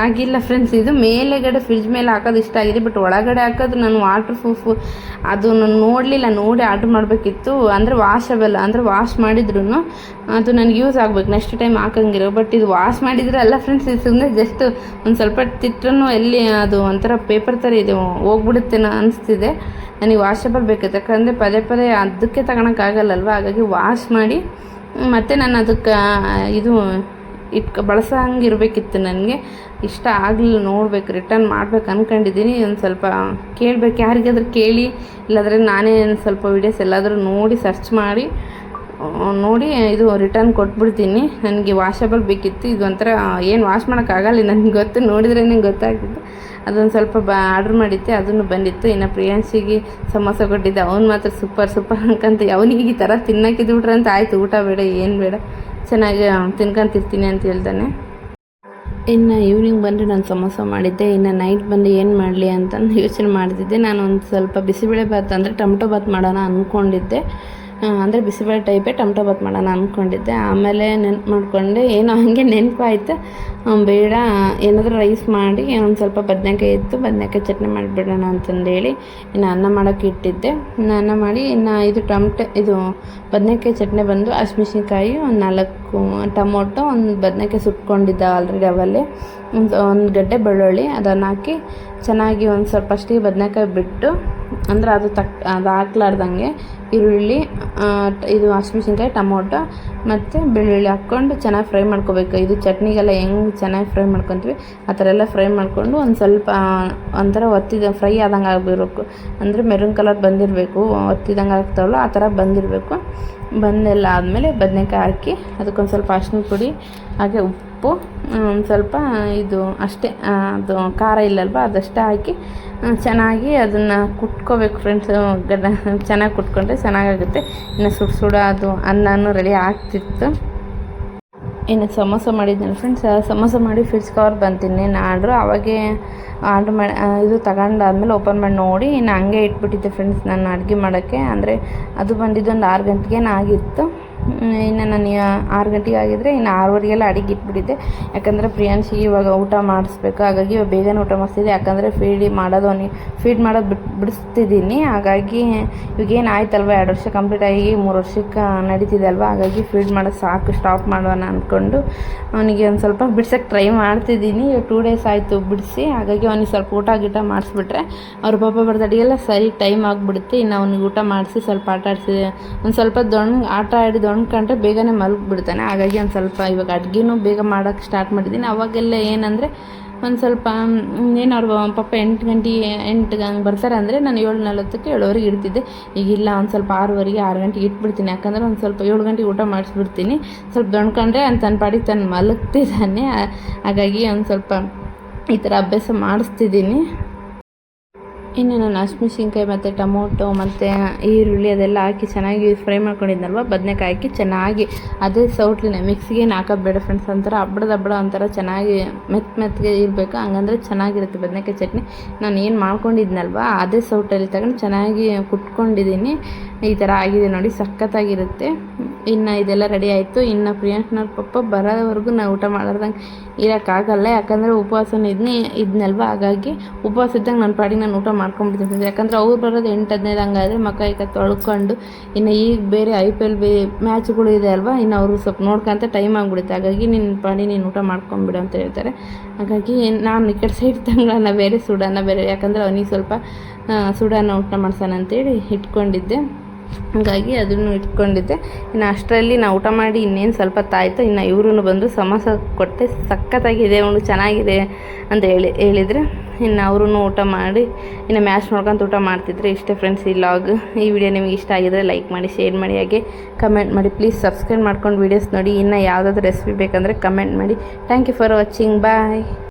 ಆಗಿಲ್ಲ ಫ್ರೆಂಡ್ಸ್. ಇದು ಮೇಲೆಗಡೆ ಫ್ರಿಜ್ ಮೇಲೆ ಹಾಕೋದು ಇಷ್ಟ ಆಗಿದೆ. ಬಟ್ ಒಳಗಡೆ ಹಾಕೋದು ನಾನು ವಾಟರ್ ಪ್ರೂಫು ಅದು ನಾನು ನೋಡಲಿಲ್ಲ, ನೋಡಿ ಆರ್ಡ್ರ್ ಮಾಡಬೇಕಿತ್ತು. ಅಂದರೆ ವಾಷಬಲ್, ಅಂದರೆ ವಾಶ್ ಮಾಡಿದ್ರು ಅದು ನನಗೆ ಯೂಸ್ ಆಗಬೇಕು, ನೆಕ್ಸ್ಟ್ ಟೈಮ್ ಹಾಕಂಗಿರೋ. ಬಟ್ ಇದು ವಾಶ್ ಮಾಡಿದರೆ ಅಲ್ಲ ಫ್ರೆಂಡ್ಸ್, ಇದು ಸುಮ್ಮನೆ ಜಸ್ಟ್ ಒಂದು ಸ್ವಲ್ಪ ತಿಟ್ಟರೂ ಎಲ್ಲಿ ಅದು ಒಂಥರ ಪೇಪರ್ ಥರ ಇದು ಹೋಗ್ಬಿಡುತ್ತೆ ಅನಿಸ್ತಿದೆ. ನನಗೆ ವಾಷಬಲ್ ಬೇಕಿತ್ತು. ಯಾಕಂದರೆ ಪದೇ ಅದಕ್ಕೆ ತಗೊಳಕ್ಕಾಗಲ್ಲಲ್ವ. ಹಾಗಾಗಿ ವಾಶ್ ಮಾಡಿ ಮತ್ತು ನಾನು ಅದಕ್ಕೆ ಇದು ಬಳಸೋ ಹಂಗೆ ಇರಬೇಕಿತ್ತು. ನನಗೆ ಇಷ್ಟ ಆಗಲಿಲ್ಲ. ನೋಡ್ಬೇಕು, ರಿಟರ್ನ್ ಮಾಡ್ಬೇಕು ಅಂದ್ಕೊಂಡಿದ್ದೀನಿ. ಒಂದು ಸ್ವಲ್ಪ ಕೇಳಬೇಕು, ಯಾರಿಗಾದ್ರೂ ಕೇಳಿ, ಇಲ್ಲಾಂದರೆ ನಾನೇ ಒಂದು ಸ್ವಲ್ಪ ವೀಡಿಯೋಸ್ ಎಲ್ಲಾದರೂ ನೋಡಿ ಸರ್ಚ್ ಮಾಡಿ ನೋಡಿ ಇದು ರಿಟರ್ನ್ ಕೊಟ್ಬಿಡ್ತೀನಿ. ನನಗೆ ವಾಷಬಲ್ ಬೇಕಿತ್ತು. ಇದು ಒಂಥರ ಏನು ವಾಶ್ ಮಾಡೋಕ್ಕಾಗಲ್ಲ, ನನಗೆ ಗೊತ್ತು, ನೋಡಿದ್ರೇ ಗೊತ್ತಾಗ್ತಿತ್ತು. ಅದೊಂದು ಸ್ವಲ್ಪ ಆರ್ಡ್ರ್ ಮಾಡಿದ್ದೆ, ಅದನ್ನು ಬಂದಿತ್ತು. ಇನ್ನು ಪ್ರಿಯಾಂಶಿಗೆ ಸಮೋಸ ಕೊಟ್ಟಿದ್ದೆ. ಅವ್ನು ಮಾತ್ರ ಸೂಪರ್ ಅನ್ಕಂತ ಅವನಿಗೆ ಈ ಥರ ತಿನ್ನೋಕಿದ್ದು ಬಿಟ್ರೆ ಅಂತ ಆಯಿತು, ಊಟ ಬೇಡ ಏನು ಬೇಡ, ಚೆನ್ನಾಗಿ ತಿನ್ಕೊಂತಿರ್ತೀನಿ ಅಂತ ಹೇಳ್ತಾನೆ. ಇನ್ನು ಈವ್ನಿಂಗ್ ಬಂದು ನಾನು ಸಮೋಸ ಮಾಡಿದ್ದೆ. ಇನ್ನು ನೈಟ್ ಬಂದು ಏನು ಮಾಡಲಿ ಅಂತಂದು ಯೋಚನೆ ಮಾಡ್ತಿದ್ದೆ. ನಾನು ಒಂದು ಸ್ವಲ್ಪ ಬಿಸಿಬೇಳೆ ಬಾತ್ ಅಂದರೆ ಟೊಮಟೊ ಬಾತ್ ಮಾಡೋಣ ಅಂದ್ಕೊಂಡಿದ್ದೆ. ಅಂದರೆ ಬಿಸಿಬೇಳೆ ಟೈಪೇ ಟೊಮಟೊ ಬಾತ್ ಮಾಡೋಣ ಅಂದ್ಕೊಂಡಿದ್ದೆ. ಆಮೇಲೆ ನೆನ್ಪು ಮಾಡಿಕೊಂಡೆ, ಏನೋ ಹಾಗೆ ನೆನಪಾಯ್ತು, ಬೇಡ ಏನಾದರೂ ರೈಸ್ ಮಾಡಿ ಒಂದು ಸ್ವಲ್ಪ ಬದನೆಕಾಯಿ ಇತ್ತು, ಬದನೆಕಾಯಿ ಚಟ್ನಿ ಮಾಡಿಬಿಡೋಣ ಅಂತಂದೇಳಿ ಇನ್ನು ಅನ್ನ ಮಾಡೋಕ್ಕೆ ಇಟ್ಟಿದ್ದೆ. ಅನ್ನ ಮಾಡಿ ಇನ್ನು ಇದು ಬದನೆಕಾಯಿ ಚಟ್ನಿ ಬಂದು ಹಸಿಮೆಣ್ಸಿನ್ಕಾಯಿ, ಒಂದು 4 ಟೊಮೊಟೊ, ಒಂದು ಬದನೆಕಾಯಿ ಸುಟ್ಕೊಂಡಿದ್ದ ಆಲ್ರೆಡಿ ಅವಲ್ಲೇ, ಒಂದು ಗಡ್ಡೆ ಬೆಳ್ಳುಳ್ಳಿ ಅದನ್ನು ಹಾಕಿ ಚೆನ್ನಾಗಿ ಒಂದು ಸ್ವಲ್ಪ ಅಷ್ಟಿಗೆ ಬದನೆಕಾಯಿ ಬಿಟ್ಟು, ಅಂದರೆ ಅದು ಹಾಕ್ಲಾರ್ದಂಗೆ ಈರುಳ್ಳಿ, ಇದು ಹಸಿಮೆಣ್ಸಿನ್ಕಾಯಿ, ಟೊಮೊಟೊ ಮತ್ತು ಬೆಳ್ಳುಳ್ಳಿ ಹಾಕ್ಕೊಂಡು ಚೆನ್ನಾಗಿ ಫ್ರೈ ಮಾಡ್ಕೋಬೇಕು. ಇದು ಚಟ್ನಿಗೆಲ್ಲ ಹೆಂಗೆ ಚೆನ್ನಾಗಿ ಫ್ರೈ ಮಾಡ್ಕೊತೀವಿ ಆ ಥರ ಎಲ್ಲ ಫ್ರೈ ಮಾಡಿಕೊಂಡು ಒಂದು ಸ್ವಲ್ಪ ಒಂಥರ ಫ್ರೈ ಆದಂಗೆ ಆಗಬೇಕು. ಅಂದರೆ ಮೆರೂನ್ ಕಲರ್ ಬಂದಿರಬೇಕು, ಒತ್ತಿದಂಗೆ ಆಗ್ತಾವಲ್ಲ ಆ ಥರ ಬಂದಿರಬೇಕು. ಬಂದೆಲ್ಲ ಆದಮೇಲೆ ಬದನೆಕಾಯಿ ಹಾಕಿ ಅದಕ್ಕೊಂದು ಸ್ವಲ್ಪ ಅರಿಶಿನ ಪುಡಿ, ಹಾಗೆ ಉಪ್ಪು, ಒಂದು ಸ್ವಲ್ಪ ಇದು ಅಷ್ಟೇ, ಅದು ಖಾರ ಇಲ್ಲಲ್ವ ಅದಷ್ಟೇ ಹಾಕಿ ಚೆನ್ನಾಗಿ ಅದನ್ನು ಕುಟ್ಕೋಬೇಕು ಫ್ರೆಂಡ್ಸ್. ಚೆನ್ನಾಗಿ ಕುಟ್ಕೊಂಡ್ರೆ ಚೆನ್ನಾಗಾಗುತ್ತೆ. ಇನ್ನು ಸುಡ ಅದು ಅನ್ನನೂ ರೆಡಿ ಆಗ್ತಿತ್ತು. ಇನ್ನು ಸಮೋಸ ಮಾಡಿದ್ನಲ್ಲ ಫ್ರೆಂಡ್ಸ್, ಸಮೋಸ ಮಾಡಿ ಫ್ರಿಜ್ ಕವರ್ ಬಂತೀನಿ ಆರ್ಡ್ರು. ಅವಾಗೇ ಆರ್ಡ್ರ್ ಮಾಡಿ ಇದು ತಗೊಂಡಾದ್ಮೇಲೆ ಓಪನ್ ಮಾಡಿ ನೋಡಿ ಇನ್ನು ಹಂಗೆ ಇಟ್ಬಿಟ್ಟಿದ್ದೆ ಫ್ರೆಂಡ್ಸ್ ನಾನು ಅಡುಗೆ ಮಾಡೋಕ್ಕೆ. ಅಂದರೆ ಅದು ಬಂದಿದ್ದು ಒಂದು 6 ಗಂಟೆಗೇನು ಆಗಿತ್ತು. ಇನ್ನು ನಾನು 6 ಗಂಟೆಗೆ ಆಗಿದ್ದರೆ ಇನ್ನು 6:30ಗೆಲ್ಲ ಅಡುಗೆ ಇಟ್ಬಿಟ್ಟಿದ್ದೆ. ಯಾಕಂದರೆ ಪ್ರಿಯಾಂಶಿಗೆ ಇವಾಗ ಊಟ ಮಾಡಿಸ್ಬೇಕು, ಹಾಗಾಗಿ ಬೇಗನೆ ಊಟ ಮಾಡಿಸ್ತಿದ್ದೆ. ಯಾಕಂದರೆ ಫೀಡ್ ಮಾಡೋದು ಬಿಡಿಸ್ತಿದ್ದೀನಿ. ಹಾಗಾಗಿ ಇವಾಗೇನು ಆಯ್ತಲ್ವ, 2 ವರ್ಷ ಕಂಪ್ಲೀಟ್ ಆಗಿ 3 ವರ್ಷಕ್ಕೆ ನಡೀತಿದೆ ಅಲ್ವ. ಹಾಗಾಗಿ ಫೀಡ್ ಮಾಡೋದು ಸಾಕು, ಸ್ಟಾಪ್ ಮಾಡೋಣ ಅಂದ್ಕೊಂಡು ಅವನಿಗೆ ಒಂದು ಸ್ವಲ್ಪ ಬಿಡ್ಸೋಕ್ಕೆ ಟ್ರೈ ಮಾಡ್ತಿದ್ದೀನಿ. 2 ಡೇಸ್ ಆಯಿತು ಬಿಡಿಸಿ. ಹಾಗಾಗಿ ಅವನಿಗೆ ಸ್ವಲ್ಪ ಊಟ ಮಾಡಿಸ್ಬಿಟ್ರೆ ಅವ್ರ ಪಾಪ ಬರ್ತಡೆಗೆಲ್ಲ ಸರಿ ಟೈಮ್ ಆಗಿಬಿಡುತ್ತೆ. ಇನ್ನು ಅವ್ನಿಗೆ ಊಟ ಮಾಡಿಸಿ ಸ್ವಲ್ಪ ಆಟ ಆಡಿಸಿ ಒಂದು ಸ್ವಲ್ಪ ಆಟ ಆಡಿ ದೊಣ್ಕೊಂಡ್ರೆ ಬೇಗನೆ ಮಲಗಿಬಿಡ್ತಾನೆ. ಹಾಗಾಗಿ ಒಂದು ಸ್ವಲ್ಪ ಇವಾಗ ಅಡುಗೆನೂ ಬೇಗ ಮಾಡೋಕ್ಕೆ ಸ್ಟಾರ್ಟ್ ಮಾಡಿದ್ದೀನಿ. ಅವಾಗೆಲ್ಲ ಏನಂದರೆ ಒಂದು ಸ್ವಲ್ಪ ಏನು ಅವ್ರ ಪಾಪ 8 ಗಂಟೆಗೆ ಹಂಗೆ ಬರ್ತಾರೆ ಅಂದರೆ ನಾನು 7:40ಕ್ಕೆ 7:00ವರೆಗೆ ಇಡ್ತಿದ್ದೆ. ಈಗಿಲ್ಲ, ಒಂದು ಸ್ವಲ್ಪ 6:30ಗೆ 6 ಗಂಟೆಗೆ ಇಟ್ಬಿಡ್ತೀನಿ. ಯಾಕಂದರೆ ಒಂದು ಸ್ವಲ್ಪ 7 ಗಂಟೆಗೆ ಊಟ ಮಾಡಿಸ್ಬಿಡ್ತೀನಿ. ಸ್ವಲ್ಪ ದೊಣ್ಕೊಂಡ್ರೆ ತನ್ನ ಪಾಡಿಗೆ ತಾನು ಮಲಗ್ತಿದ್ದಾನೆ. ಹಾಗಾಗಿ ಒಂದು ಸ್ವಲ್ಪ ಈ ಥರ ಅಭ್ಯಾಸ ಮಾಡಿಸ್ತಿದ್ದೀನಿ. ಇನ್ನು ನಾನು ಹಸಿಮೆಣ್ಸಿನ್ಕಾಯಿ ಮತ್ತು ಟೊಮೊಟೊ ಮತ್ತು ಈರುಳ್ಳಿ ಅದೆಲ್ಲ ಹಾಕಿ ಚೆನ್ನಾಗಿ ಫ್ರೈ ಮಾಡ್ಕೊಂಡಿದ್ನಲ್ವ, ಬದನೆಕಾಯಿ ಹಾಕಿ ಚೆನ್ನಾಗಿ ಅದೇ ಸೌಟ್ಲಿನ ಮಿಕ್ಸಿಗೇನು ಹಾಕೋದು ಬೇಡ ಫ್ರೆಂಡ್ಸ್. ಒಂಥರ ಹಬ್ಬದ ಒಂಥರ ಚೆನ್ನಾಗಿ ಮೆತ್ತಗೆ ಇರಬೇಕು, ಹಂಗಂದ್ರೆ ಚೆನ್ನಾಗಿರುತ್ತೆ ಬದನೆಕಾಯಿ ಚಟ್ನಿ. ನಾನು ಏನು ಮಾಡ್ಕೊಂಡಿದ್ನಲ್ವ ಅದೇ ಸೌಟಲ್ಲಿ ತಗೊಂಡು ಚೆನ್ನಾಗಿ ಕುಟ್ಕೊಂಡಿದ್ದೀನಿ. ಈ ಥರ ಆಗಿದೆ ನೋಡಿ, ಸಖತ್ತಾಗಿರುತ್ತೆ. ಇನ್ನು ಇದೆಲ್ಲ ರೆಡಿ ಆಯಿತು. ಇನ್ನು ಪ್ರಿಯಾಂಕನವ್ರ ಪಪ್ಪ ಬರೋವರೆಗೂ ನಾವು ಊಟ ಮಾಡ್ದಂಗೆ ಇರೋಕ್ಕಾಗಲ್ಲ, ಯಾಕಂದರೆ ಉಪವಾಸನ ಇದನ್ನಲ್ವ. ಹಾಗಾಗಿ ಉಪವಾಸ ಇದ್ದಂಗೆ ನನ್ನ ಪಾಡಿಗೆ ನಾನು ಊಟ ಮಾಡ್ಕೊಂಡ್ಬಿಡ್ತೀನಿ. ಯಾಕಂದರೆ ಅವ್ರು ಬರೋದು 8-15 ಹಂಗಾದರೆ ಮಕ್ಕ ತೊಳ್ಕೊಂಡು ಇನ್ನು ಈಗ ಬೇರೆ IPL ಮ್ಯಾಚ್ಗಳು ಇದೆ ಅಲ್ವಾ, ಇನ್ನು ಅವರು ಸ್ವಲ್ಪ ನೋಡ್ಕೊಂತ ಟೈಮ್ ಆಗಿಬಿಡುತ್ತೆ. ಹಾಗಾಗಿ ನಿನ್ನ ಪಾಡಿ ನೀನು ಊಟ ಮಾಡ್ಕೊಂಬಿಡು ಅಂತ ಹೇಳ್ತಾರೆ. ಹಾಗಾಗಿ ನಾನು ಈ ಕಡೆ ಸೈಡ್ ತಂಗಳನ್ನ ಬೇರೆ ಸುಡೋಣ ಬೇರೆ, ಯಾಕಂದರೆ ಅವನಿಗೆ ಸ್ವಲ್ಪ ಸುಡೋಣ ಊಟ ಮಾಡ್ಸೋಣ ಅಂತೇಳಿ ಇಟ್ಕೊಂಡಿದ್ದೆ. ಹಾಗಾಗಿ ಅದನ್ನು ಇಟ್ಕೊಂಡಿದ್ದೆ. ಇನ್ನು ಅಷ್ಟರಲ್ಲಿ ನಾವು ಊಟ ಮಾಡಿ ಇನ್ನೇನು ಸ್ವಲ್ಪ ತಾಯ್ತು. ಇನ್ನು ಇವರು ಬಂದು ಸಮೋಸ ಕೊಟ್ಟೆ, ಸಖತ್ತಾಗಿದೆ, ಅವನು ಚೆನ್ನಾಗಿದೆ ಅಂತ ಹೇಳಿದರೆ ಇನ್ನು ಅವರು ಊಟ ಮಾಡಿ ಇನ್ನು ಮ್ಯಾಚ್ ನೋಡ್ಕೊಂತ ಊಟ ಮಾಡ್ತಿದ್ರೆ. ಇಷ್ಟೇ ಫ್ರೆಂಡ್ಸ್ ಈ ಲಾಗ್. ಈ ವಿಡಿಯೋ ನಿಮಗೆ ಇಷ್ಟ ಆಗಿದ್ರೆ ಲೈಕ್ ಮಾಡಿ, ಶೇರ್ ಮಾಡಿ, ಹಾಗೆ ಕಮೆಂಟ್ ಮಾಡಿ. ಪ್ಲೀಸ್ ಸಬ್ಸ್ಕ್ರೈಬ್ ಮಾಡ್ಕೊಂಡು ವೀಡಿಯೋಸ್ ನೋಡಿ. ಇನ್ನು ಯಾವುದಾದ್ರೂ ರೆಸಿಪಿ ಬೇಕಂದರೆ ಕಮೆಂಟ್ ಮಾಡಿ. Thank you for watching. Bye.